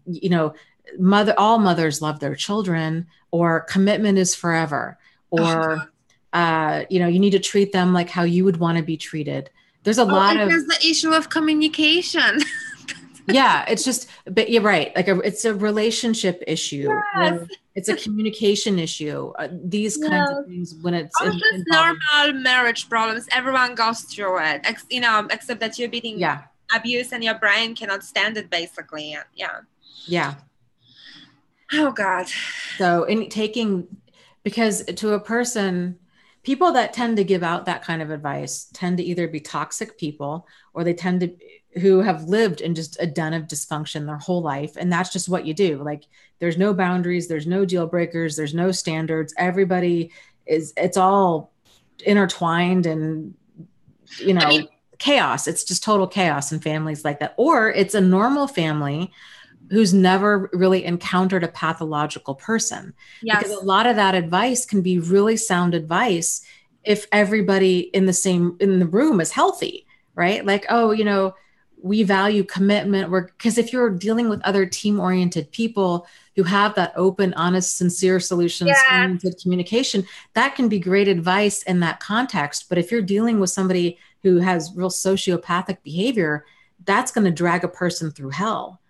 mothers love their children, or commitment is forever, or, you need to treat them like how you would want to be treated. There's a lot of, there's the issue of communication. Yeah, it's just, but you're right. Like it's a relationship issue. Yes. Or it's a communication issue. These kinds of things when it's just normal marriage problems. Everyone goes through it, except that you're beating abuse and your brain cannot stand it, basically. Yeah. Oh God. So because to a person, people that tend to give out that kind of advice tend to either be toxic people, or they tend to who have lived in just a den of dysfunction their whole life. And that's just what you do. Like there's no boundaries, there's no deal breakers, there's no standards. Everybody it's all intertwined and, chaos. It's just total chaos in families like that. Or it's a normal family who's never really encountered a pathological person. Yes. Because a lot of that advice can be really sound advice if everybody in the room is healthy, right? Like, oh, we value commitment. Because if you're dealing with other team-oriented people who have that open, honest, sincere, solutions-oriented communication, that can be great advice in that context. But if you're dealing with somebody who has real sociopathic behavior, that's going to drag a person through hell.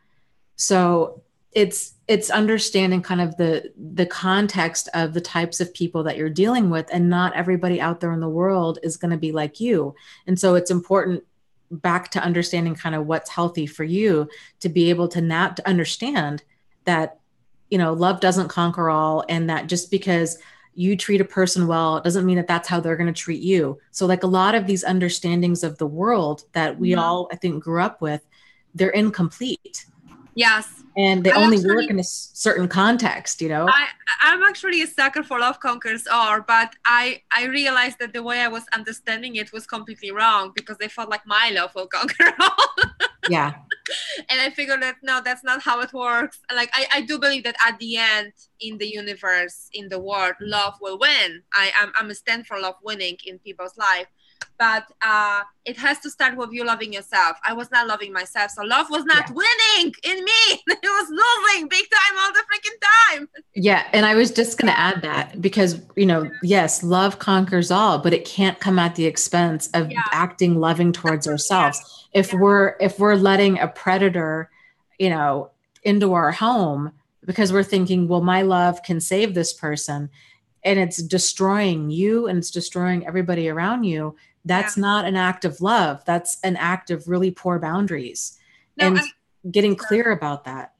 So it's understanding kind of the context of the types of people that you're dealing with, and not everybody out there in the world is going to be like you. And so it's important back to understanding kind of what's healthy for you, to be able to understand that, love doesn't conquer all, and that just because you treat a person well, it doesn't mean that that's how they're going to treat you. So like a lot of these understandings of the world that we all, I think, grew up with, they're incomplete. Yes. And they only work in a certain context, I'm actually a sucker for love conquers all, but I realized that the way I was understanding it was completely wrong, because they felt like my love will conquer all. Yeah. And I figured that no, that's not how it works. Like I do believe that at the end, in the universe, in the world, love will win. I'm a stand for love winning in people's life. But it has to start with you loving yourself. I was not loving myself, so love was not winning in me. It was losing big time all the freaking time. Yeah, and I was just going to add that, because yes, love conquers all, but it can't come at the expense of acting loving towards ourselves. If we're letting a predator, into our home because we're thinking, well, my love can save this person, and it's destroying you and it's destroying everybody around you, that's not an act of love. That's an act of really poor boundaries. No, and getting clear about that.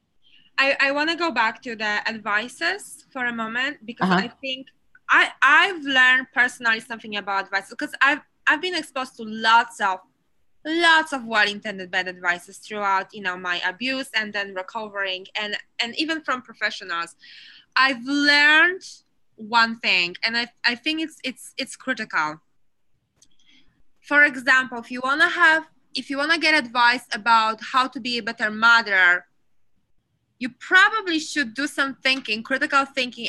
I want to go back to the advices for a moment, because I think I've learned personally something about advice, because I've been exposed to lots of well-intended bad advices throughout, my abuse and then recovering, and even from professionals. I've learned one thing, and I think it's critical. For example, if you want to get advice about how to be a better mother, you probably should do some thinking, critical thinking,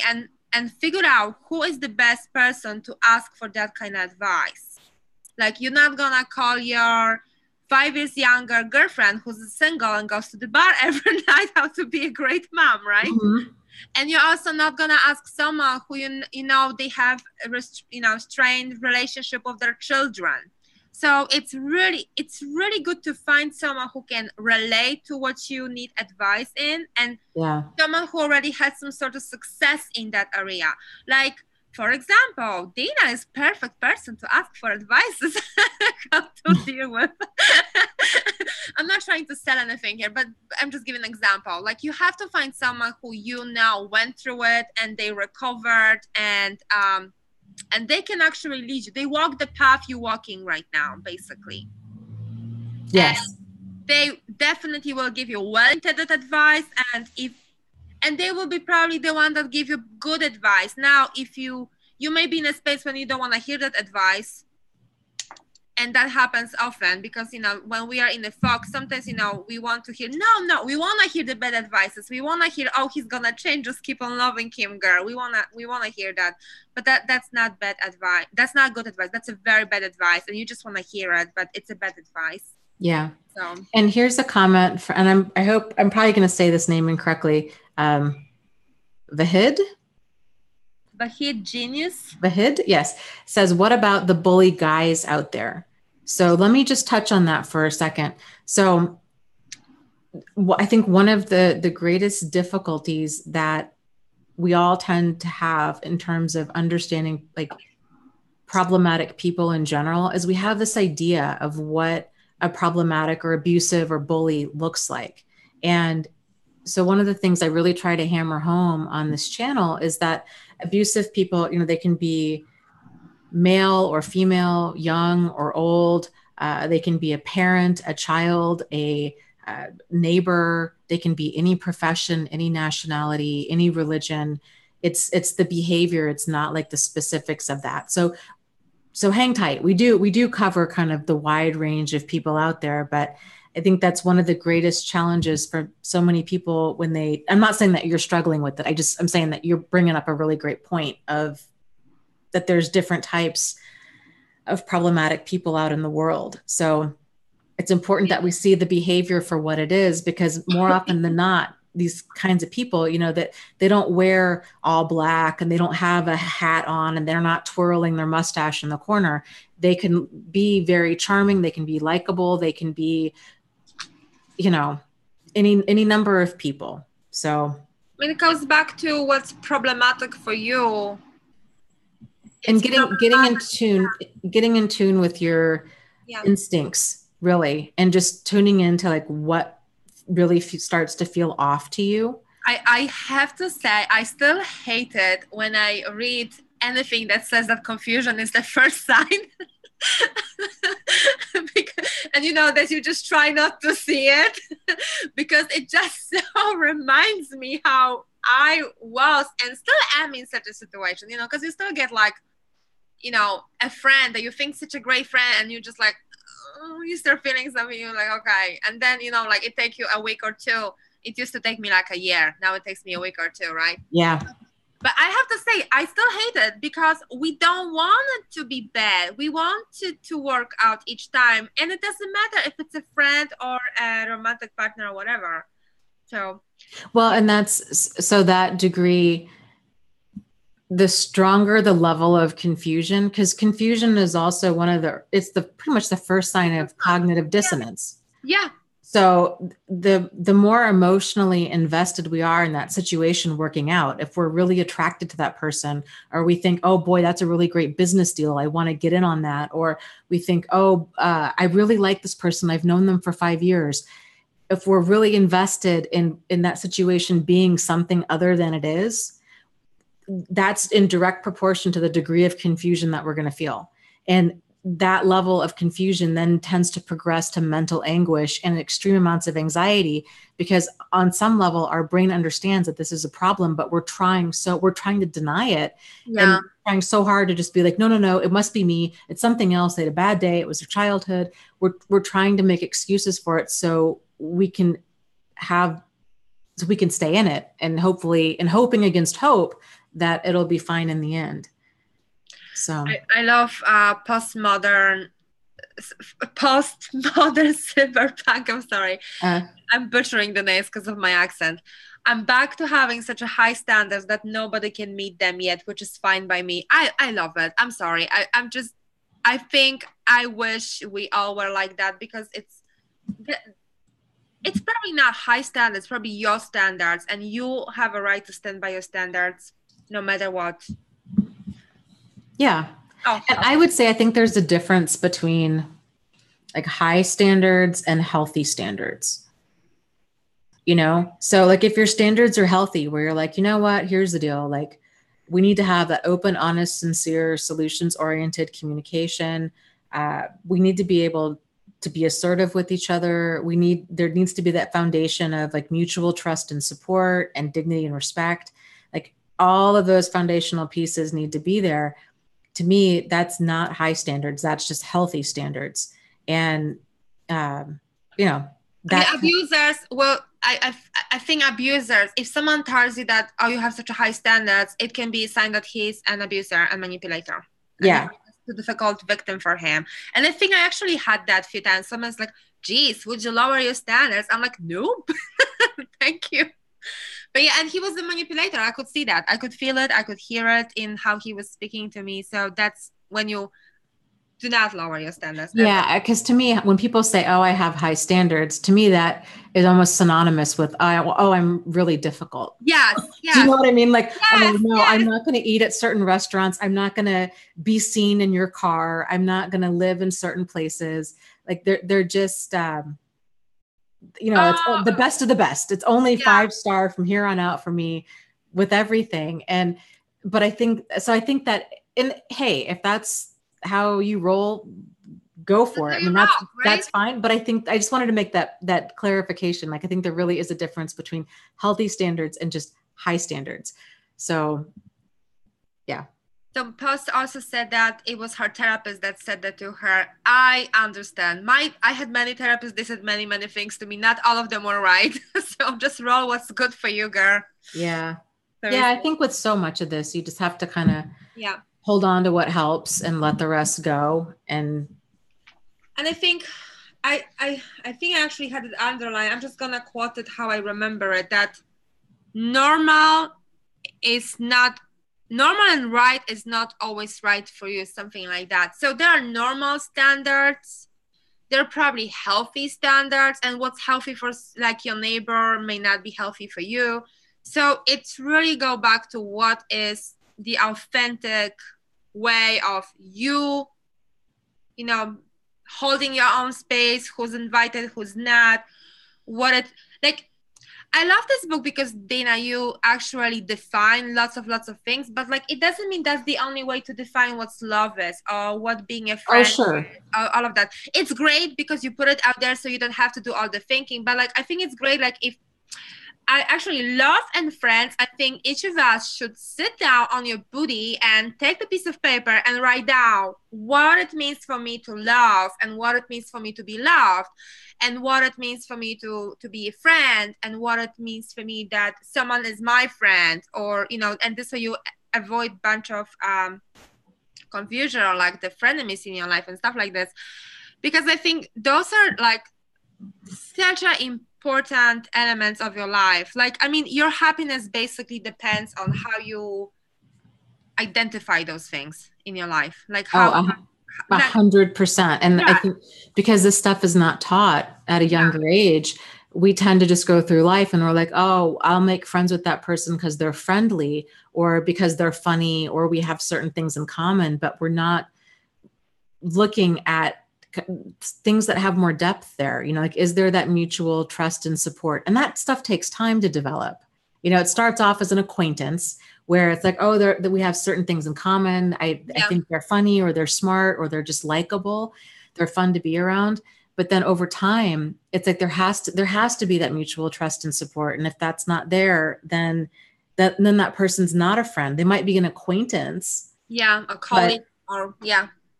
and figure out who is the best person to ask for that kind of advice. Like, you're not gonna call your 5 years younger girlfriend who's single and goes to the bar every night how to be a great mom, right? Mm-hmm. And you're also not gonna ask someone who they have a strained relationship with their children. So it's really good to find someone who can relate to what you need advice in, and someone who already has some sort of success in that area. Like, for example, Dina is perfect person to ask for advice how to deal with. I'm not trying to sell anything here, but I'm just giving an example. Like, you have to find someone who went through it and they recovered, and they can actually lead you. They walk the path you're walking right now, basically. Yes. And they definitely will give you well-intended advice, and they will be probably the one that give you good advice. Now, if you may be in a space when you don't want to hear that advice, and that happens often, because when we are in the fog, sometimes we want to hear we want to hear the bad advices. We want to hear, oh, he's gonna change, just keep on loving him, girl. We wanna hear that, but that's not bad advice. That's not good advice. That's a very bad advice, and you just want to hear it, but it's a bad advice. Yeah. So, and here's a comment I hope I'm probably going to say this name incorrectly. Vahid Genius. Vahid, yes, says, what about the bully guys out there? So let me just touch on that for a second. So I think one of the greatest difficulties that we all tend to have in terms of understanding like problematic people in general is we have this idea of what a problematic or abusive or bully looks like. And so one of the things I really try to hammer home on this channel is that abusive people, they can be male or female, young or old. They can be a parent, a child, a neighbor. They can be any profession, any nationality, any religion. It's the behavior. It's not like the specifics of that. So hang tight. We do cover kind of the wide range of people out there, but I think that's one of the greatest challenges for so many people I'm not saying that you're struggling with it. I'm saying that you're bringing up a really great point of that there's different types of problematic people out in the world. So it's important that we see the behavior for what it is, because more often than not, these kinds of people, that they don't wear all black and they don't have a hat on and they're not twirling their mustache in the corner. They can be very charming. They can be likable. They can be, any number of people. So when it comes back to what's problematic for you, and getting in tune with your instincts, really, and just tuning into like what really starts to feel off to you. I have to say, I still hate it when I read anything that says that confusion is the first sign. And you know that you just try not to see it because it just so reminds me how I was and still am in such a situation, you know, because you still get like, you know, a friend that you think such a great friend and you just like, oh, you start feeling something, you're like, okay. And then, you know, like it takes you a week or two. It used to take me like a year. Now it takes me a week or two, right? Yeah. But I have to say, I still hate it because we don't want it to be bad. We want it to work out each time. And it doesn't matter if it's a friend or a romantic partner or whatever. So, well, and that's so that degree, the stronger the level of confusion, because confusion is also it's the pretty much the first sign of cognitive dissonance. Yeah. So the more emotionally invested we are in that situation working out, if we're really attracted to that person, or we think, oh boy, that's a really great business deal, I want to get in on that, or we think, oh, I really like this person, I've known them for 5 years. If we're really invested in that situation being something other than it is, that's in direct proportion to the degree of confusion that we're going to feel. And that level of confusion then tends to progress to mental anguish and extreme amounts of anxiety, because on some level our brain understands that this is a problem, but we're trying to deny it. Yeah. And trying so hard to just be like, no, it must be me, it's something else, they had a bad day, it was their childhood. We're trying to make excuses for it so we can stay in it, and hopefully, and hoping against hope that it'll be fine in the end. So I love postmodern cyberpunk. I'm sorry. I'm butchering the names because of my accent. I'm back to having such a high standards that nobody can meet them yet, which is fine by me. I love it. I'm sorry. I think I wish we all were like that, because it's probably not high standards, probably your standards, and you have a right to stand by your standards no matter what. Yeah. Oh. And I would say, I think there's a difference between like high standards and healthy standards. You know, so like if your standards are healthy, where you're like, you know what, here's the deal. Like we need to have that open, honest, sincere, solutions-oriented communication. We need to be able to be assertive with each other. There needs to be that foundation of like mutual trust and support and dignity and respect. Like all of those foundational pieces need to be there. To me, that's not high standards. That's just healthy standards. And, you know, that abusers, well, I think abusers, if someone tells you that, oh, you have such a high standards, it can be a sign that he's an abuser and manipulator. Yeah. And it's a difficult victim for him. And I think I actually had that a few times. Someone's like, geez, would you lower your standards? I'm like, nope. Thank you. But yeah, and he was the manipulator. I could see that. I could feel it. I could hear it in how he was speaking to me. So that's when you do not lower your standards. Yeah, because to me, when people say, oh, I have high standards, to me, that is almost synonymous with, oh, I'm really difficult. Yes. Yes. Do you know what I mean? Like, yes, oh, no, yes. I'm not going to eat at certain restaurants. I'm not going to be seen in your car. I'm not going to live in certain places. Like they're just, you know, it's the best of the best. It's only 5-star from here on out for me with everything. But I think that, and hey, if that's how you roll, go for it. I mean, that's fine. But I think I just wanted to make that clarification. Like, I think there really is a difference between healthy standards and just high standards. So, yeah. The post also said that it was her therapist that said that to her. I understand. I had many therapists. They said many, many things to me. Not all of them were right. So just roll what's good for you, girl. Yeah. Yeah. I think with so much of this, you just have to kind of hold on to what helps and let the rest go. And I think I think I actually had it underlined. I'm just gonna quote it how I remember it, that normal and right is not always right for you, something like that. So there are normal standards, there are probably healthy standards, and what's healthy for like your neighbor may not be healthy for you. So it's really go back to what is the authentic way of you know, holding your own space, who's invited, who's not, what it like. I love this book because Dana, you actually define lots of things, but like it doesn't mean that's the only way to define what's love is or what being a Oh, friend sure. is, all of that. It's great because you put it out there so you don't have to do all the thinking. But like I think it's great, like if I actually love and friends, I think each of us should sit down on your booty and take the piece of paper and write down what it means for me to love and what it means for me to be loved and what it means for me to be a friend and what it means for me that someone is my friend, or and this way you avoid bunch of confusion or like the frenemies in your life and stuff like this, because I think those are like such an important elements of your life. Like, I mean, your happiness basically depends on how you identify those things in your life. Like how, Oh, 100%. And I think because this stuff is not taught at a younger age, we tend to just go through life and we're like, oh, I'll make friends with that person because they're friendly or because they're funny or we have certain things in common, but we're not looking at things that have more depth there. Like, is there that mutual trust and support? And that stuff takes time to develop. It starts off as an acquaintance where it's like, oh, we have certain things in common. I think they're funny or they're smart or they're just likable. They're fun to be around. But then over time, it's like there has to be that mutual trust and support. And if that's not there, then that person's not a friend. They might be an acquaintance. Yeah, a colleague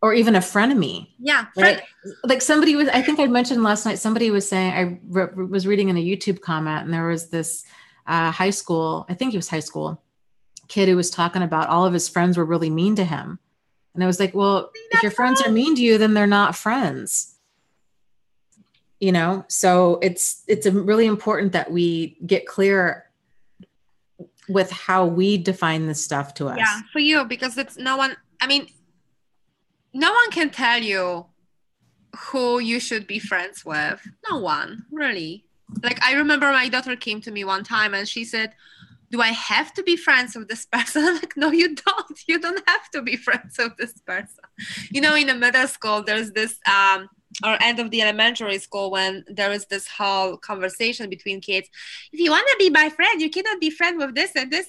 or even a frenemy. Yeah. Right? Like somebody was, I think I mentioned last night, somebody was saying, I was reading in a YouTube comment and there was this high school kid who was talking about all of his friends were really mean to him. And I was like, well, if your friends are mean to you, then they're not friends. So it's really important that we get clear with how we define this stuff to us. Yeah, for you, because no one can tell you who you should be friends with. No one, really. Like, I remember my daughter came to me one time and she said, do I have to be friends with this person? I'm like, no, you don't. You don't have to be friends with this person. In the middle school, there's this, or end of the elementary school, when there is this whole conversation between kids. If you want to be my friend, you cannot be friend with this and this.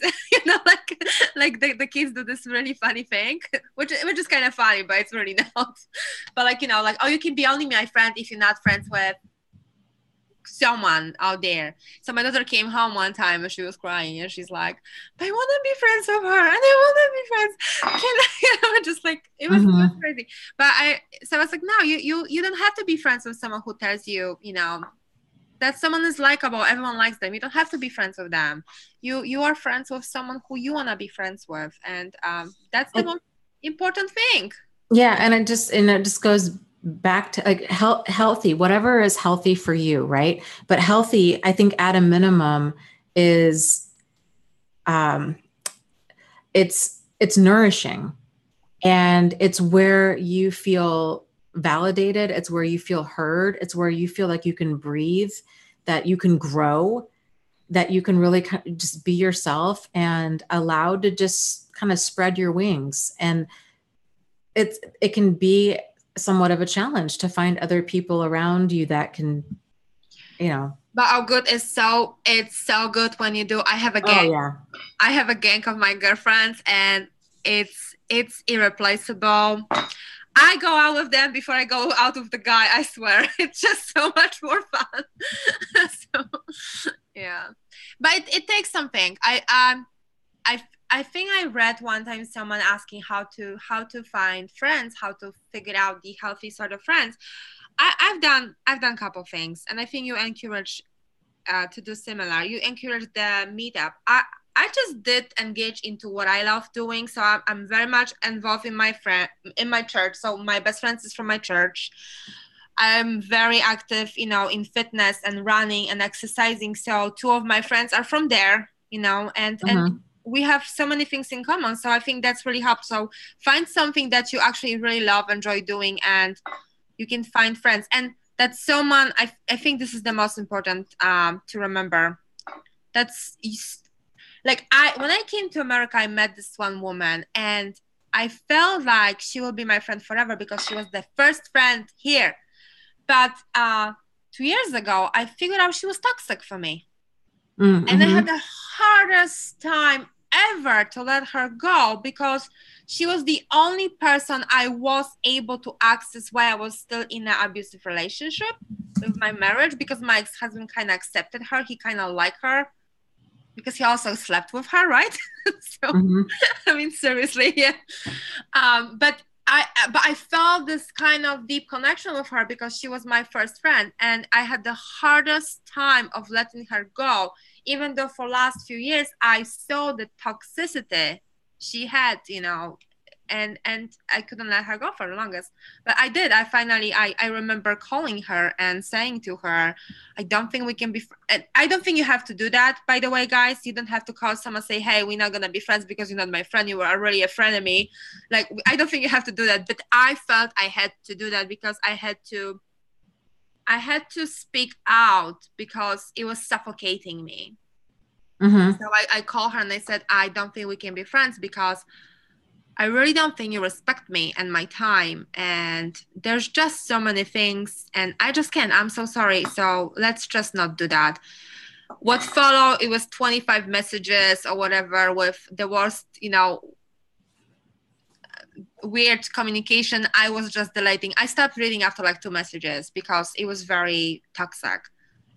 Like the kids do this really funny thing, which is kind of funny, but it's really not. But like, oh, you can be only my friend if you're not friends with someone out there. So my daughter came home one time and she was crying and she's like, I want to be friends with her and I want to be friends. Can I? Just like, it was crazy. But I was like, no, you don't have to be friends with someone who tells you, that someone is likable, everyone likes them. You don't have to be friends with them. You are friends with someone who you want to be friends with, and that's the most important thing. Yeah, and it just goes back to like healthy, whatever is healthy for you, right? But healthy, I think at a minimum is it's nourishing, and it's where you feel validated, it's where you feel heard, it's where you feel like you can breathe, that you can grow, that you can really just be yourself and allowed to just kind of spread your wings. And it can be somewhat of a challenge to find other people around you that can, But how good it's so good when you do. I have a gang. Oh, yeah. I have a gang of my girlfriends and it's irreplaceable. I go out with them before I go out with the guy. I swear, it's just so much more fun. So, yeah, but it takes something. I think I read one time someone asking how to find friends, how to figure out the healthy sort of friends. I've done a couple things, and I think you encourage to do similar. You encourage the meetup. I just did engage into what I love doing. So I'm very much involved in my church. So my best friend is from my church. I'm very active, in fitness and running and exercising. So two of my friends are from there, and we have so many things in common. So I think that's really helpful. So find something that you actually really love, enjoy doing, and you can find friends. And that's someone, I think this is the most important to remember. That's like when I came to America, I met this one woman, and I felt like she will be my friend forever because she was the first friend here. But 2 years ago, I figured out she was toxic for me. Mm-hmm. And I had the hardest time ever to let her go because she was the only person I was able to access while I was still in an abusive relationship with my marriage, because my ex-husband kind of accepted her. He kind of liked her because he also slept with her, right? So, I mean, seriously, yeah. But I felt this kind of deep connection with her because she was my first friend, and I had the hardest time of letting her go, even though for last few years I saw the toxicity she had, you know, and I couldn't let her go for the longest. But I did. I remember calling her and saying to her, I don't think we can be I don't think you have to do that, by the way, guys. You don't have to call someone, say, hey, we're not gonna be friends because you're not my friend, you were already a friend of me. Like, I don't think you have to do that, but I felt I had to do that because I had to speak out because it was suffocating me. So I called her and I said, I don't think we can be friends because I really don't think you respect me and my time. And there's just so many things and I just can't. I'm so sorry. So let's just not do that. What followed, it was 25 messages or whatever with the worst, you know, weird communication. I was just deleting. I stopped reading after like 2 messages because it was very toxic.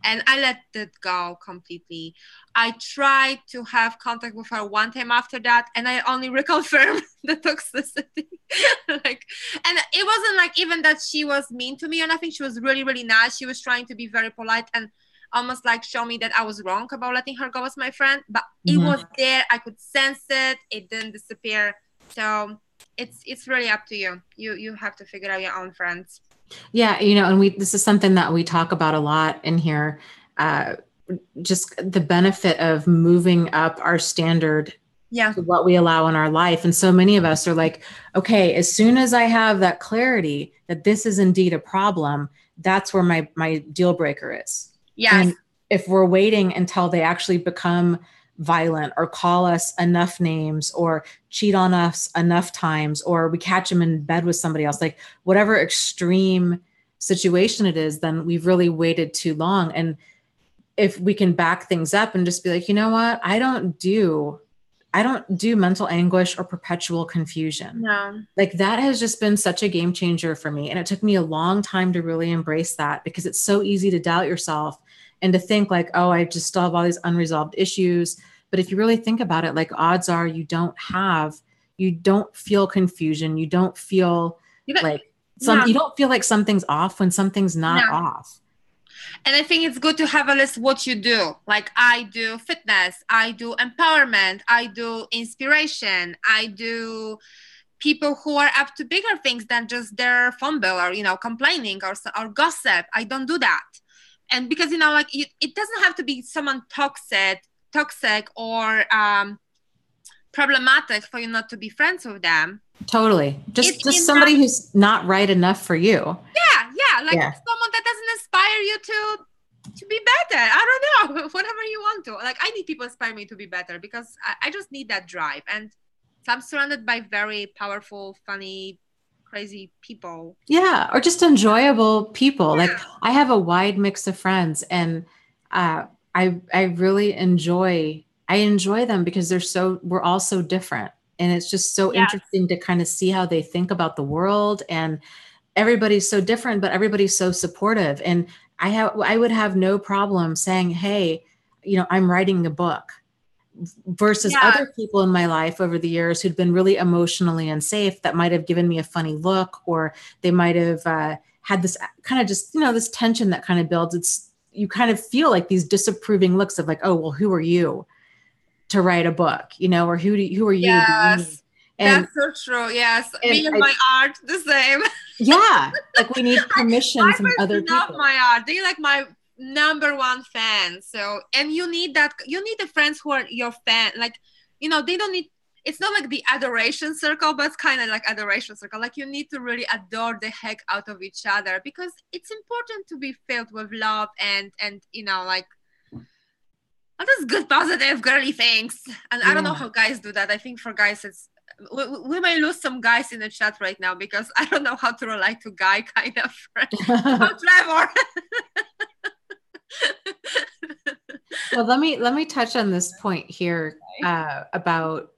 And I let it go completely. I tried to have contact with her one time after that, and I only reconfirmed the toxicity. Like, and it wasn't like even that she was mean to me or nothing. She was really, really nice. She was trying to be very polite and almost like show me that I was wrong about letting her go as my friend. But it was there. I could sense it. It didn't disappear. So it's really up to you. You have to figure out your own friends. Yeah, you know, and this is something that we talk about a lot in here. Just the benefit of moving up our standard to what we allow in our life. And so many of us are like, okay, as soon as I have that clarity that this is indeed a problem, that's where my deal breaker is. Yes. And if we're waiting until they actually become violent or call us enough names or cheat on us enough times, or we catch them in bed with somebody else, like whatever extreme situation it is, then we've really waited too long. And if we can back things up and just be like, you know what, I don't do mental anguish or perpetual confusion. No. Like that has just been such a game changer for me. And it took me a long time to really embrace that because it's so easy to doubt yourself and to think like, oh, I just still have all these unresolved issues. But if you really think about it, like odds are you don't feel confusion. You don't feel you don't feel like something's off when something's not off. And I think it's good to have a list what you do. Like I do fitness, I do empowerment, I do inspiration, I do people who are up to bigger things than just their phone bill or, you know, complaining or gossip. I don't do that. And because, you know, like it doesn't have to be someone toxic or problematic for you not to be friends with them. Totally. Just somebody who's not right enough for you. Yeah. Like someone that doesn't inspire you to be better. I don't know, whatever you want to. Like I need people inspire me to be better because I just need that drive. And so I'm surrounded by very powerful, funny, crazy people. Yeah. Or just enjoyable people. Yeah. Like I have a wide mix of friends and I really enjoy them because we're all so different. And it's just so interesting to kind of see how they think about the world, and everybody's so different, but everybody's so supportive. And I would have no problem saying, hey, you know, I'm writing a book versus other people in my life over the years who'd been really emotionally unsafe that might have given me a funny look, or they might have had this kind of just, you know, this tension that kind of builds. You kind of feel like these disapproving looks of like, oh, well, who are you to write a book, you know, or who are you? Yes. And that's so true. Yes. Me and my art, the same. Yeah. Like we need permission from other people. Love my art. They're like my number one fan. So, and you need the friends who are your fan. Like, you know, they don't need, it's not like the adoration circle, but it's kind of like adoration circle. Like you need to really adore the heck out of each other because it's important to be filled with love and, you know, like, all those good, positive, girly things. And I don't know how guys do that. I think for guys, it's we may lose some guys in the chat right now because I don't know how to relate to guy kind of friend. Oh, Trevor. Well, let me touch on this point here about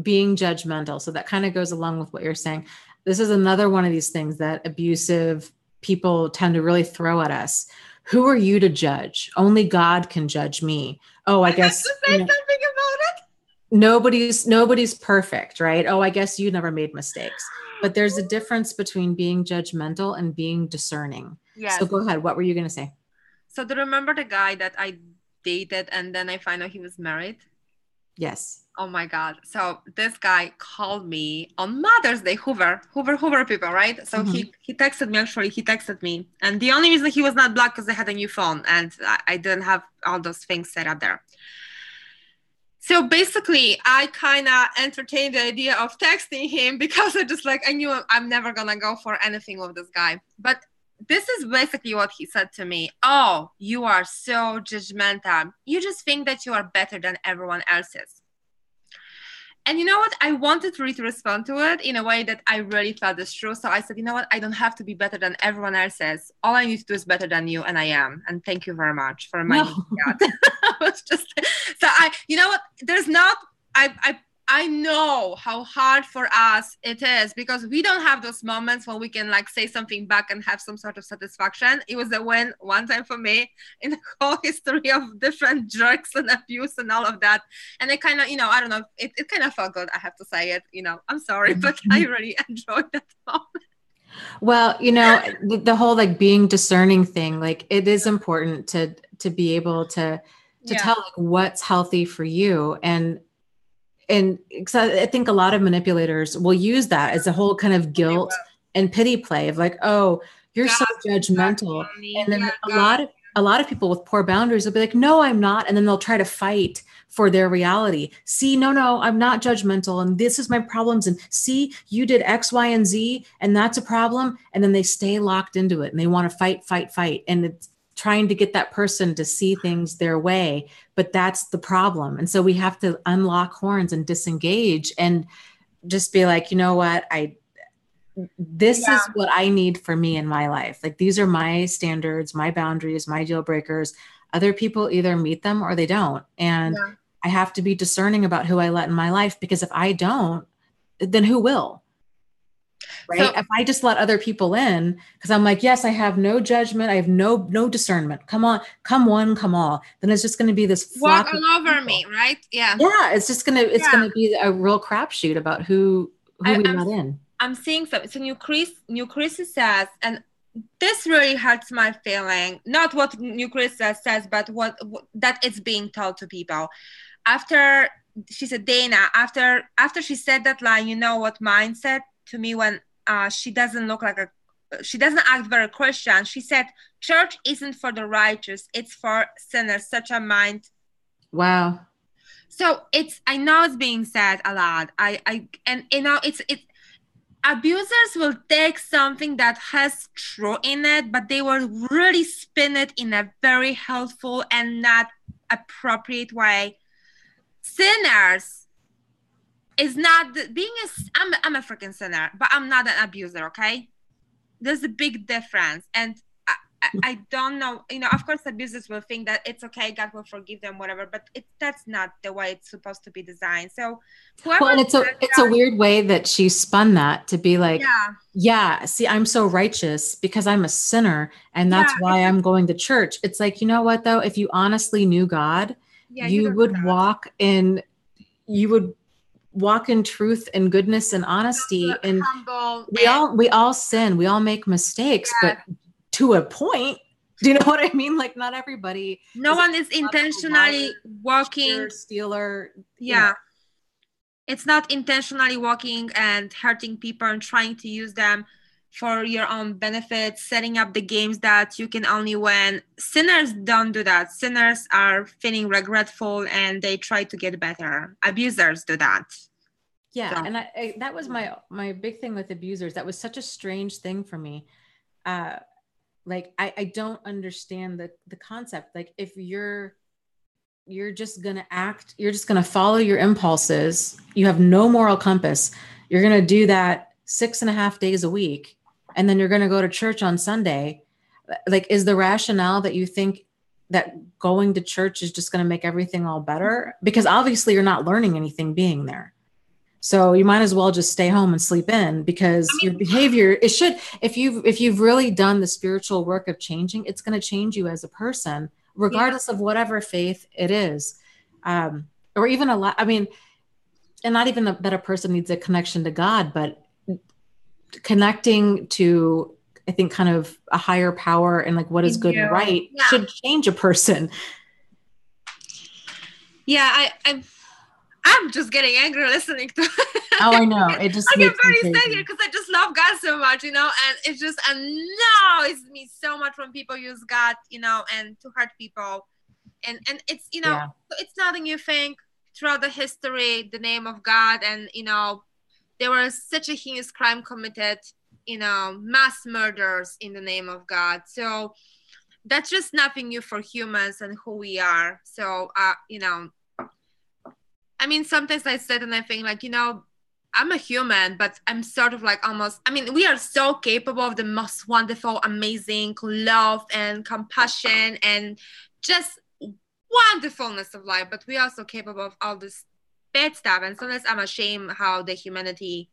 being judgmental. So that kind of goes along with what you're saying. This is another one of these things that abusive people tend to really throw at us. Who are you to judge? Only God can judge me. Oh, I guess have to say something about it. Nobody's perfect, right? Oh, I guess you never made mistakes. But there's a difference between being judgmental and being discerning. Yes. So go ahead. What were you going to say? So do you remember the guy that I dated and then I found out he was married? Yes. Oh my God. So this guy called me on Mother's Day, Hoover people, right? So he texted me. And the only reason he was not blocked because I had a new phone and I didn't have all those things set up there. So basically, I kind of entertained the idea of texting him because I knew I'm never going to go for anything with this guy. But this is basically what he said to me. Oh, you are so judgmental. You just think that you are better than everyone else's. And you know what? I wanted to respond to it in a way that I really felt is true. So I said, you know what? I don't have to be better than everyone else's. All I need to do is better than you, and I am. And thank you very much for reminding me that. I was just so you know what? There's not. I know how hard for us it is because we don't have those moments when we can like say something back and have some sort of satisfaction. It was a win one time for me in the whole history of different drugs and abuse and all of that. And it kind of, I don't know, it kind of felt good. I have to say it, I'm sorry, but I really enjoyed that moment. Well, the whole like being discerning thing, like it is important to be able to tell like what's healthy for you. And because I think a lot of manipulators will use that as a whole kind of guilt and pity play of like, oh, you're so judgmental. And then a lot of people with poor boundaries will be like, no, I'm not. And then they'll try to fight for their reality. See, no, I'm not judgmental. And this is my problems. And see, you did X, Y, and Z, and that's a problem. And then they stay locked into it and they want to fight. And it's trying to get that person to see things their way, but that's the problem. And so we have to unlock horns and disengage and just be like, you know what, this is what I need for me in my life. Like, these are my standards, my boundaries, my deal breakers. Other people either meet them or they don't. And I have to be discerning about who I let in my life, because if I don't, then who will? Right. So, if I just let other people in, because I'm like, yes, I have no judgment. I have no discernment. Come on, come one, come all. Then it's just going to be this walk all over me. Right. Yeah. Yeah. It's just going to be a real crapshoot about who we let in. I'm seeing some. So New Chris says, and this really hurts my feeling. Not what New Chris says, but what that it's being told to people. After she said, Dana, after she said that line, you know what mine said to me when she doesn't act very Christian. She said, church isn't for the righteous, it's for sinners. Such a mind. Wow. So I know it's being said a lot. It's abusers will take something that has truth in it, but they will really spin it in a very helpful and not appropriate way. Sinners is not I'm a freaking sinner, but I'm not an abuser. Okay, there's a big difference, and I don't know. Of course, abusers will think that it's okay, God will forgive them, whatever. But that's not the way it's supposed to be designed. So, and it's a weird way that she spun that to be like, see, I'm so righteous because I'm a sinner, and that's why I'm going to church. It's like, you know what though? If you honestly knew God, you would walk in truth and goodness and honesty. And humble, we all sin, we all make mistakes, but to a point. Do you know what I mean? Like, not everybody. No one is intentionally walking. Stealer. Yeah. It's not intentionally walking and hurting people and trying to use them for your own benefit, setting up the games that you can only win. Sinners don't do that. Sinners are feeling regretful and they try to get better. Abusers do that. Yeah. So. And that was my big thing with abusers. That was such a strange thing for me. Like, I don't understand the concept. Like, if you're you're just going to act, you're just going to follow your impulses. You have no moral compass. You're going to do that 6.5 days a week. And then you're going to go to church on Sunday. Like, is the rationale that you think that going to church is just going to make everything all better? Because obviously you're not learning anything being there. So you might as well just stay home and sleep in, because your behavior, it should, if you've really done the spiritual work of changing, it's going to change you as a person, regardless of whatever faith it is. Or even and not even that a person needs a connection to God, but connecting to, I think, kind of a higher power and like what is good and right should change a person. Yeah, I'm just getting angry listening to it. Oh, I know. It just I get very sad here because I just love God so much, and it just annoys me so much when people use God, and to hurt people. And it's, it's nothing you think throughout the history, the name of God, and, there was such a heinous crime committed, mass murders in the name of God. So that's just nothing new for humans and who we are. So, sometimes I sit and I think like, I'm a human, but I'm sort of like we are so capable of the most wonderful, amazing love and compassion and just wonderfulness of life, but we're also capable of all this bad stuff. And sometimes I'm ashamed how the humanity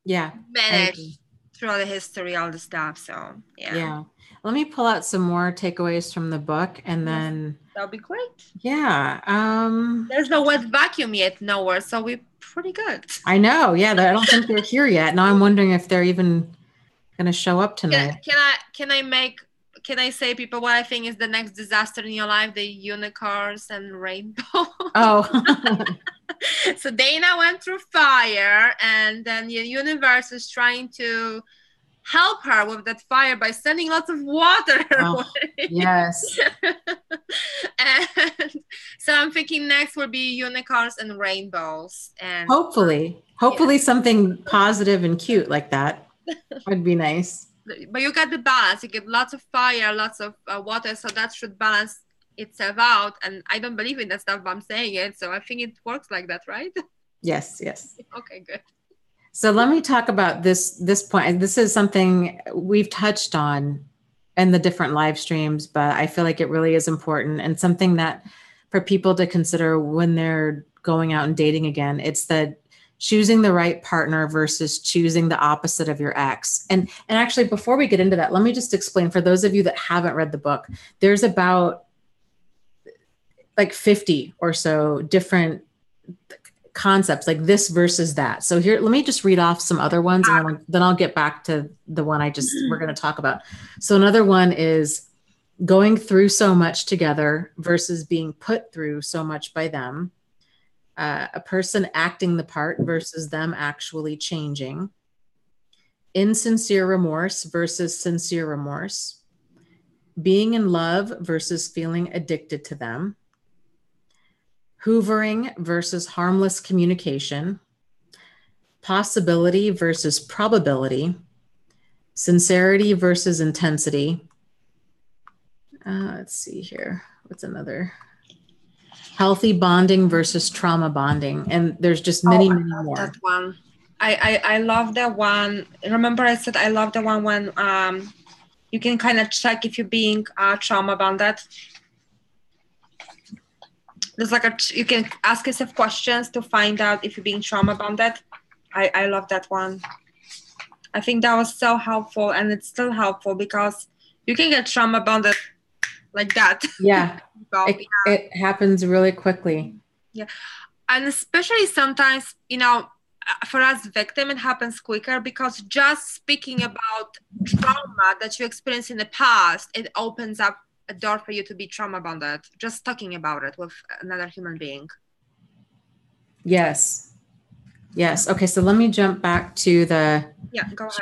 managed throughout the history, all the stuff. So, yeah. Let me pull out some more takeaways from the book, and then that'll be great. Yeah. There's no wet vacuum yet nowhere, so we're pretty good. I know. Yeah. I don't think they're here yet. Now I'm wondering if they're even going to show up tonight. Can I say, people, what I think is the next disaster in your life? The unicorns and rainbow. Oh. So Dana went through fire, and then the universe is trying to help her with that fire by sending lots of water her way. Yes. And so I'm thinking next will be unicorns and rainbows, and hopefully something positive and cute like that would be nice. But you got the balance. You get lots of fire, lots of water, so that should balance itself out. And I don't believe in that stuff, but I'm saying it, so I think it works like that, right? Yes. Okay, good. So let me talk about this point. This is something we've touched on in the different live streams, but I feel like it really is important and something that for people to consider when they're going out and dating again. It's that choosing the right partner versus choosing the opposite of your ex. And actually, before we get into that, let me just explain for those of you that haven't read the book, there's about like 50 or so different concepts, like this versus that. So here, let me just read off some other ones, and then I'll get back to the one we're going to talk about. So another one is going through so much together versus being put through so much by them. A person acting the part versus them actually changing. Insincere remorse versus sincere remorse. Being in love versus feeling addicted to them. Hoovering versus harmless communication. Possibility versus probability. Sincerity versus intensity. Let's see here. What's another? Healthy bonding versus trauma bonding. And there's just many more. That one. I love that one. Remember I said I love the one when you can kind of check if you're being trauma bonded. There's like you can ask yourself questions to find out if you're being trauma bonded. I love that one. I think that was so helpful, and it's still helpful because you can get trauma bonded like that. Yeah. It happens really quickly. Yeah. And especially sometimes, for us victim, it happens quicker because just speaking about trauma that you experienced in the past, it opens up a door for you to be trauma bonded, just talking about it with another human being. Yes. Okay. So let me jump back to go ahead.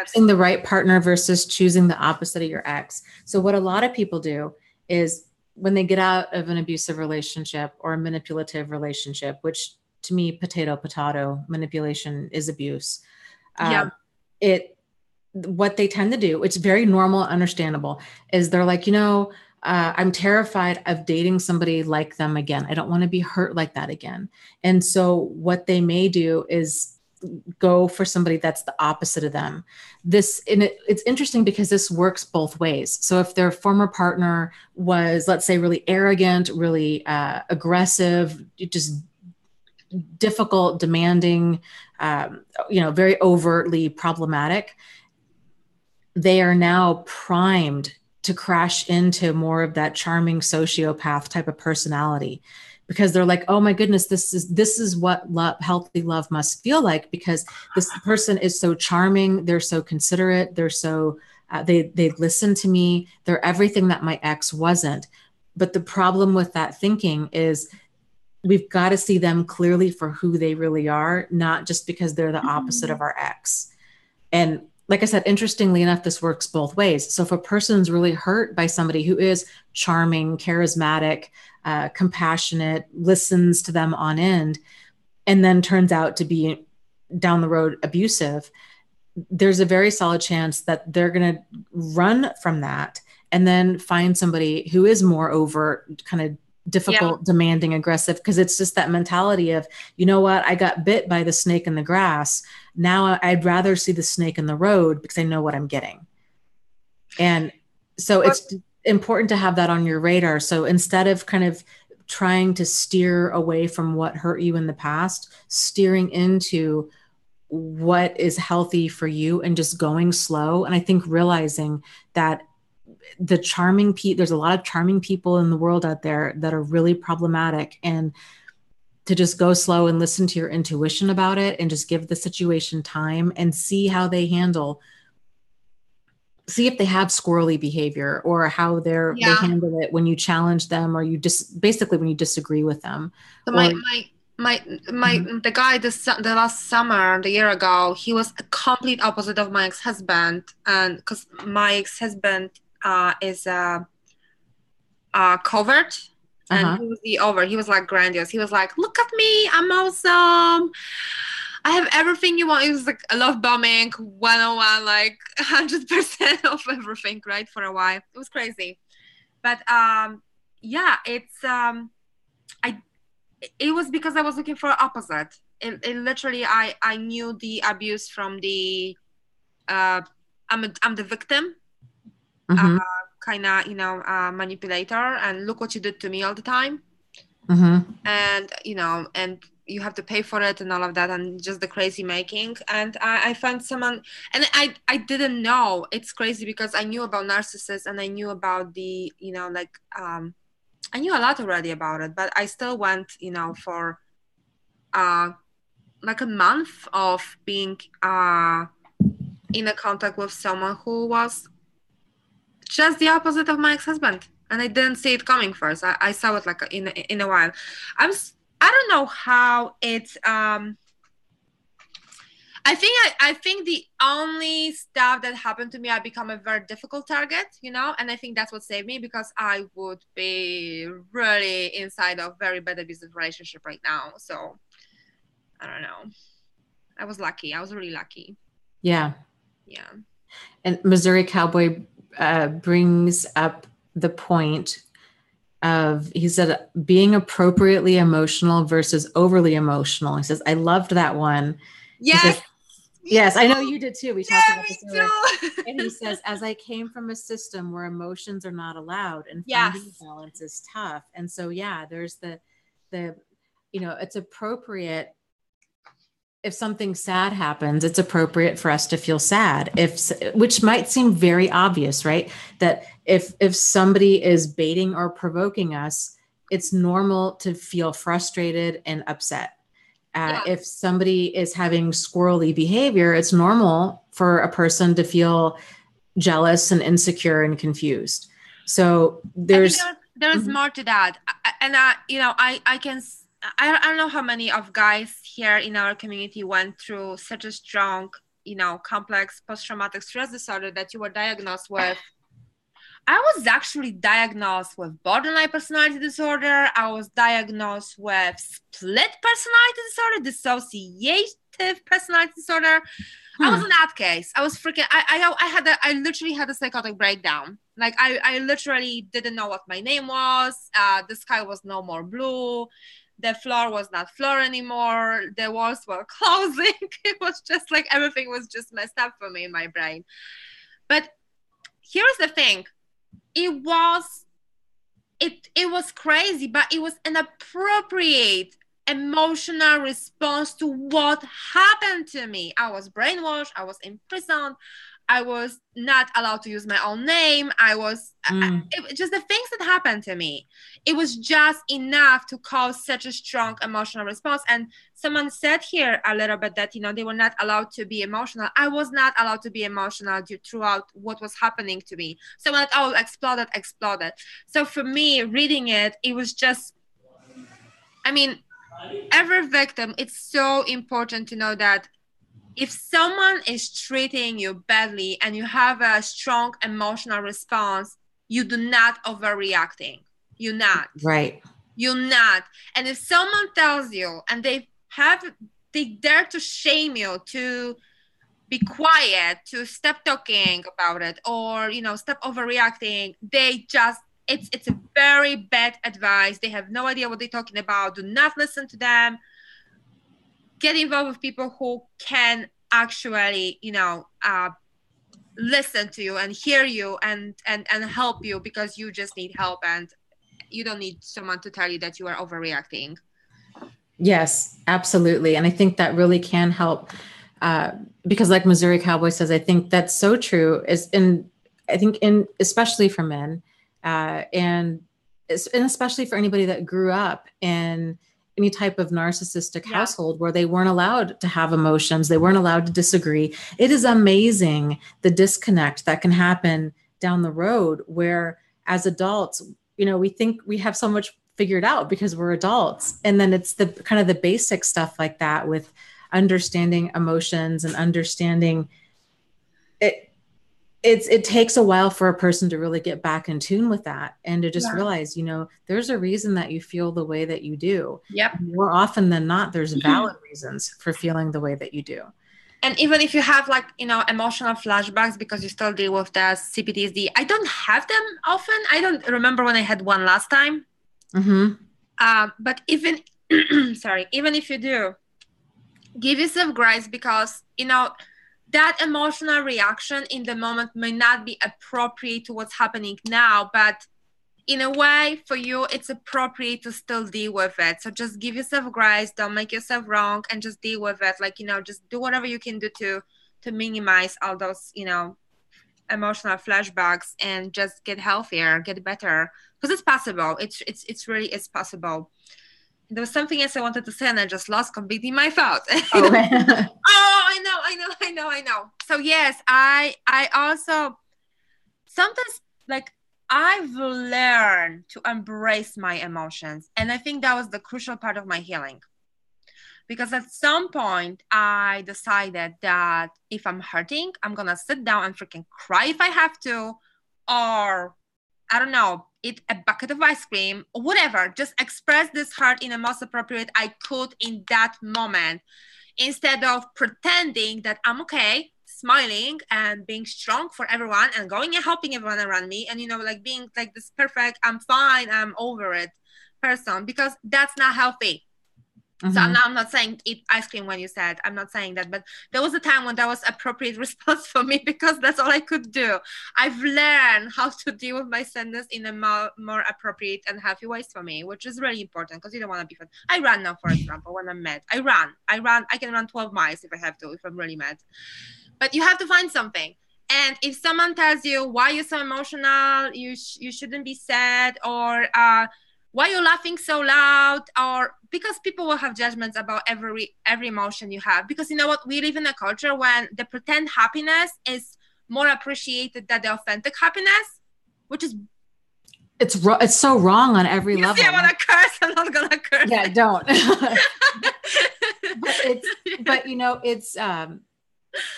Choosing the right partner versus choosing the opposite of your ex. So what a lot of people do is when they get out of an abusive relationship or a manipulative relationship, which to me, potato, manipulation is abuse. What they tend to do, it's very normal, understandable, is they're like, I'm terrified of dating somebody like them again. I don't want to be hurt like that again. And so what they may do is go for somebody that's the opposite of them. It's interesting because this works both ways. So if their former partner was, let's say, really arrogant, really aggressive, just difficult, demanding, very overtly problematic, they are now primed to crash into more of that charming sociopath type of personality, because they're like, oh my goodness, this is what healthy love must feel like, because this person is so charming, they're so considerate, they're so they listen to me, they're everything that my ex wasn't. But the problem with that thinking is we've got to see them clearly for who they really are, not just because they're the opposite of our ex. And like I said, interestingly enough, this works both ways. So if a person's really hurt by somebody who is charming, charismatic, compassionate, listens to them on end, and then turns out to be down the road abusive, there's a very solid chance that they're going to run from that and then find somebody who is more overt, kind of difficult, demanding, aggressive, because it's just that mentality of, you know what, I got bit by the snake in the grass. Now I'd rather see the snake in the road because I know what I'm getting. And so it's important to have that on your radar. So instead of kind of trying to steer away from what hurt you in the past, steering into what is healthy for you and just going slow. And I think realizing that there's a lot of charming people in the world out there that are really problematic, and to just go slow and listen to your intuition about it and just give the situation time and see how they see if they have squirrely behavior, or how they handle it when you challenge them, or basically when you disagree with them. So the guy the last summer, the year ago, he was a complete opposite of my ex-husband, and because my ex-husband is covert, and he was like grandiose. He was like, look at me, I'm awesome, I have everything you want. It was like a love bombing 101, like 100% of everything, right? For a while, it was crazy. But it was because I was looking for opposite. It literally, I knew the abuse from the I'm the victim, kind of manipulator, and look what you did to me all the time, and and you have to pay for it and all of that, and just the crazy making. And I found someone, and I didn't know. It's crazy because I knew about narcissists, and I knew about the I knew a lot already about it, but I still went for like a month of being in a contact with someone who was just the opposite of my ex-husband, and I didn't see it coming first. I saw it like in a while. I don't know how it's I think the only stuff that happened to me, I become a very difficult target, and I think that's what saved me, because I would be really inside of very bad abusive relationship right now. So I don't know. I was lucky. I was really lucky. Yeah. Yeah. And Missouri Cowboy brings up the point of, he said, being appropriately emotional versus overly emotional. He says, I loved that one. Yes. Yes, I know you did too. We talked about this earlier. And he says, as I came from a system where emotions are not allowed and finding balance is tough. And so, there's the it's appropriate. If something sad happens, it's appropriate for us to feel sad, which might seem very obvious, right? That if somebody is baiting or provoking us, it's normal to feel frustrated and upset. If somebody is having squirrely behavior, it's normal for a person to feel jealous and insecure and confused. So there's more to that. And I don't know how many of guys here in our community went through such a strong, complex post-traumatic stress disorder that you were diagnosed with. I was actually diagnosed with borderline personality disorder. I was diagnosed with split personality disorder, dissociative personality disorder. I was in that case. I was freaking, I literally had a psychotic breakdown. Like I literally didn't know what my name was. The sky was no more blue. The floor was not floor anymore. The walls were closing. It was just like everything was just messed up for me in my brain. But here's the thing. It was crazy, but it was an appropriate emotional response to what happened to me. I was brainwashed. I was imprisoned. I was not allowed to use my own name. Just the things that happened to me. It was just enough to cause such a strong emotional response. And someone said here a little bit that, they were not allowed to be emotional. I was not allowed to be emotional throughout what was happening to me. So when exploded. So for me, reading it, it was just, every victim, it's so important to know that if someone is treating you badly and you have a strong emotional response, you do not overreacting. You're not. Right. You're not. And if someone tells you and they dare to shame you, to be quiet, to stop talking about it, or, stop overreacting, it's a very bad advice. They have no idea what they're talking about. Do not listen to them. Get involved with people who can actually, listen to you and hear you and help you, because you just need help and you don't need someone to tell you that you are overreacting. Yes, absolutely. And I think that really can help because like Missouri Cowboy says, I think that's so true especially for men and especially for anybody that grew up in any type of narcissistic household where they weren't allowed to have emotions. They weren't allowed to disagree. It is amazing the disconnect that can happen down the road where as adults, we think we have so much figured out because we're adults. And then it's the kind of the basic stuff like that with understanding emotions and understanding it. It takes a while for a person to really get back in tune with that and to just realize, there's a reason that you feel the way that you do. Yep. More often than not, there's valid reasons for feeling the way that you do. And even if you have emotional flashbacks because you still deal with the CPTSD, I don't have them often. I don't remember when I had one last time. Mm-hmm. But even, even if you do, give yourself grace because, that emotional reaction in the moment may not be appropriate to what's happening now, but in a way for you, it's appropriate to still deal with it. So just give yourself grace, don't make yourself wrong, and just deal with it. Just do whatever you can do to minimize all those, emotional flashbacks and just get healthier, get better, because it's possible. It's really is possible. There was something else I wanted to say and I just lost completely my thoughts. Oh, I know. So yes, I also sometimes I've learned to embrace my emotions. And I think that was the crucial part of my healing. Because at some point I decided that if I'm hurting, I'm going to sit down and freaking cry if I have to, or I don't know, eat a bucket of ice cream or whatever, just express this hurt in the most appropriate I could in that moment, instead of pretending that I'm okay, smiling and being strong for everyone and going and helping everyone around me. And, being this perfect, I'm fine, I'm over it person, because that's not healthy. Mm-hmm. So I'm not saying eat ice cream when you said, I'm not saying that, but there was a time when that was appropriate response for me because that's all I could do. I've learned how to deal with my sadness in a more appropriate and healthy ways for me, which is really important because you don't want to be fun. I run now, for example, when I'm mad. I can run 12 miles if I have to, if I'm really mad. But you have to find something. And if someone tells you why you're so emotional, you shouldn't be sad, or why you're laughing so loud, or because people will have judgments about every emotion you have. Because you know what? We live in a culture when the pretend happiness is more appreciated than the authentic happiness, which is... It's so wrong on every level. See, I want to curse. I'm not going to curse. Yeah, don't.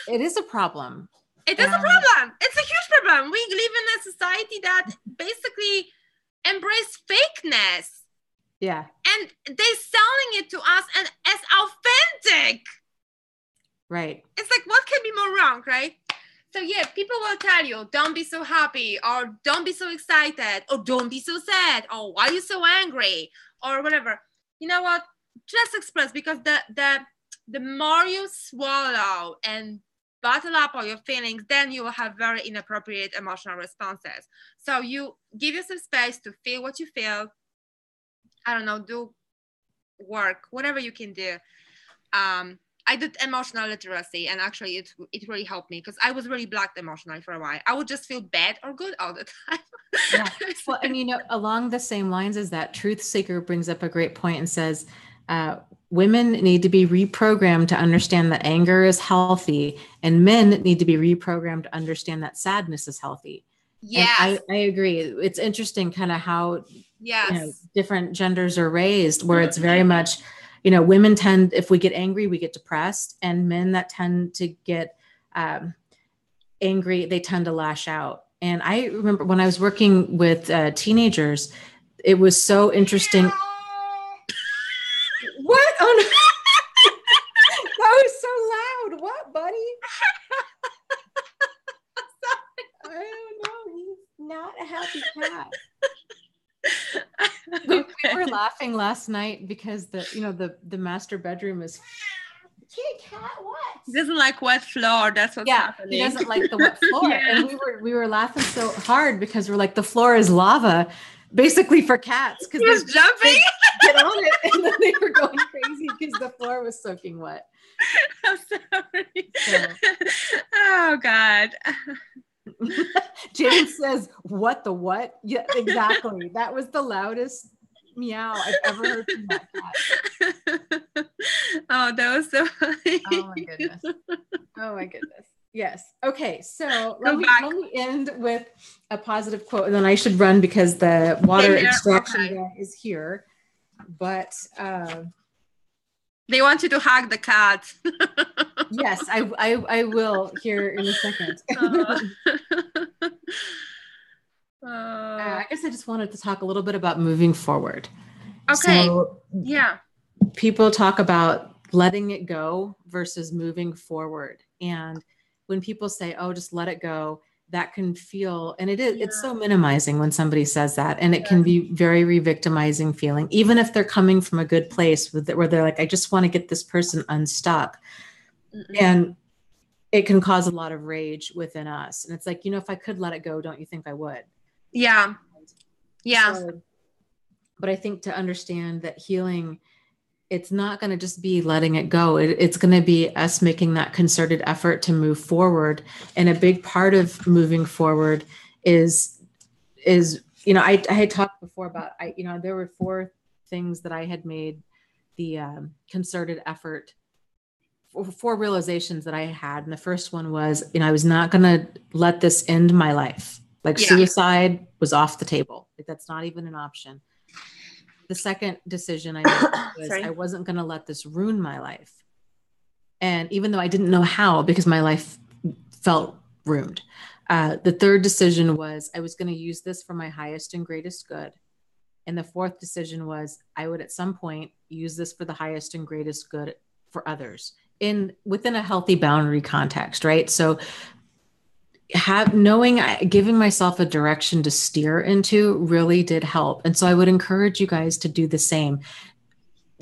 It is a problem. It is a problem. It's a huge problem. We live in a society that basically embrace fakeness. Yeah. And they're selling it to us and as authentic. Right. It's what can be more wrong, right? So yeah, people will tell you, don't be so happy, or don't be so excited, or don't be so sad, or why are you so angry, or whatever. You know what? Just express, because the more you swallow and bottle up all your feelings, then you will have very inappropriate emotional responses. So you give yourself space to feel what you feel. I don't know, do work, whatever you can do. I did emotional literacy, and actually it really helped me, because I was really blocked emotionally for a while. I would just feel bad or good all the time. Yeah. Well, and along the same lines as that, Truth Seeker brings up a great point and says, women need to be reprogrammed to understand that anger is healthy, and men need to be reprogrammed to understand that sadness is healthy. Yes. And I agree. It's interesting kind of how yes. different genders are raised, where it's very much, women tend, if we get angry, we get depressed, and men that tend to get angry, they tend to lash out. And I remember when I was working with teenagers, it was so interesting. What? Oh no. That was so loud. What, buddy? I don't know. He's not a happy cat. We were laughing last night because the master bedroom is cat. What? He doesn't like wet floor. That's what's happening. He doesn't like the wet floor. Yeah. And we were laughing so hard because we're like, the floor is lava, basically, for cats. Because he was jumping. Get on it, and then they were going crazy because the floor was soaking wet. I'm sorry. So. Oh God. James says, "What the what?" Yeah, exactly. That was the loudest meow I've ever heard from that cat. Oh, that was so funny. Oh my goodness. Yes. Okay. So let me end with a positive quote, and then I should run because the water extraction guy is here. But they want you to hug the cat. Yes, I will here in a second. I guess I just wanted to talk a little bit about moving forward. Okay. So, yeah. People talk about letting it go versus moving forward. And when people say, oh, just let it go, that can feel, and it's so minimizing when somebody says that. And it can be very re-victimizing feeling, even if they're coming from a good place where they're like, I just want to get this person unstuck. And it can cause a lot of rage within us. And it's like, if I could let it go, don't you think I would? Yeah. Yeah. So, but I think to understand that healing, it's not going to just be letting it go. It's going to be us making that concerted effort to move forward. And a big part of moving forward is I had talked before about, there were 4 things that I had made the concerted effort, 4 realizations that I had. And the first one was, I was not going to let this end my life. Like suicide was off the table. Like, that's not even an option. The second decision I made was I wasn't going to let this ruin my life. And even though I didn't know how, because my life felt ruined. The third decision was I was going to use this for my highest and greatest good. And the fourth decision was I would at some point use this for the highest and greatest good for others within a healthy boundary context, right? So giving myself a direction to steer into really did help. And so I would encourage you guys to do the same,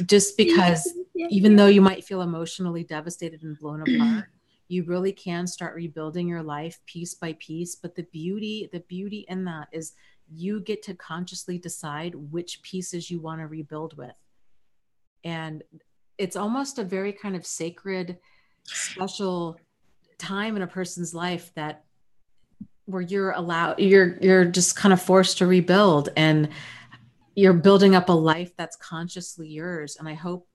just because even though you might feel emotionally devastated and blown apart, you really can start rebuilding your life piece by piece. But the beauty in that is you get to consciously decide which pieces you want to rebuild with. And it's almost a very kind of sacred, special time in a person's life where you're just kind of forced to rebuild, and you're building up a life that's consciously yours. And I hope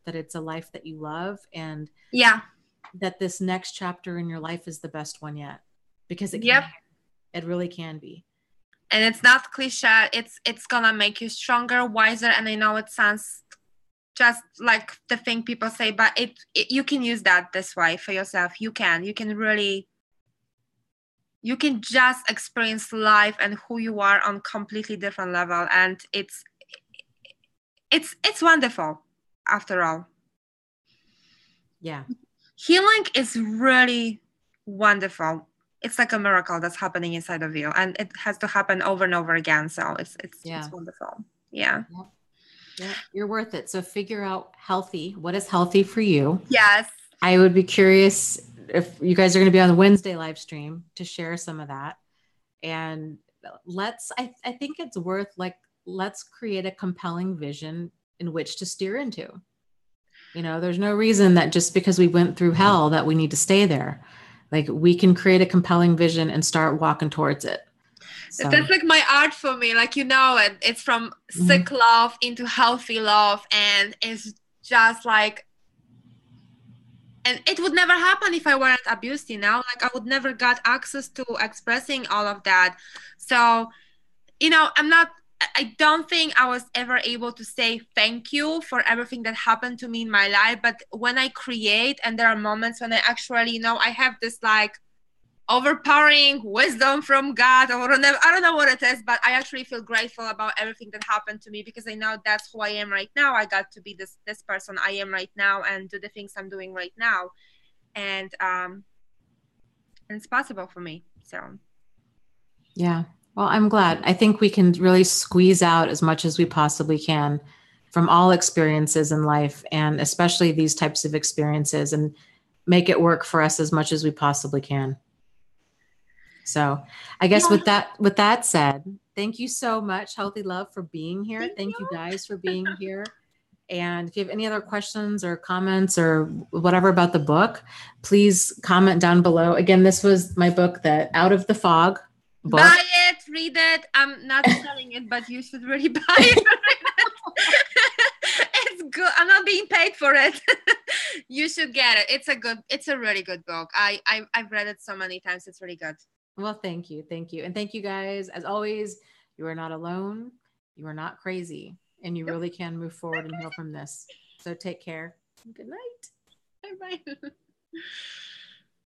that it's a life that you love, and that this next chapter in your life is the best one yet, because it really can be. And it's not cliche. It's gonna make you stronger, wiser. And I know it sounds just like the thing people say, but you can use that this way for yourself. You can just experience life and who you are on completely different level. And it's wonderful after all. Yeah. Healing is really, wonderful. It's like a miracle that's happening inside of you, and it has to happen over and over again. So it's wonderful. Yeah. Yep. Yeah, you're worth it. So figure out healthy. What is healthy for you? Yes. I would be curious if you guys are going to be on the Wednesday live stream to share some of that. And I think it's worth let's create a compelling vision in which to steer into. There's no reason that just because we went through hell that we need to stay there. Like, we can create a compelling vision and start walking towards it. So that's like my art for me. Like, it's from sick love into healthy love. And it's just like, and it would never happen if I weren't abused, like I would never got access to expressing all of that. So, I don't think I was ever able to say thank you for everything that happened to me in my life. But when I create, and there are moments when I actually, I have this like overpowering wisdom from God, or whatever. I don't know what it is, but I actually feel grateful about everything that happened to me, because I know that's who I am right now. I got to be this person I am right now, and do the things I'm doing right now. And it's possible for me. So yeah. Well, I'm glad. I think we can really squeeze out as much as we possibly can from all experiences in life, and especially these types of experiences, and make it work for us as much as we possibly can. So I guess with that said, thank you so much, Healthy Love, for being here. Thank you guys for being here. And if you have any other questions or comments or whatever about the book, please comment down below. Again, this was my book, the Out of the Fog book. Buy it, read it. I'm not selling it, but you should really buy it. It's good. I'm not being paid for it. You should get it. It's a really good book. I've read it so many times. It's really good. Well, thank you. Thank you. And thank you guys. As always, you are not alone. You are not crazy. And you really can move forward and heal from this. So take care. Good night.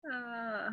Bye-bye.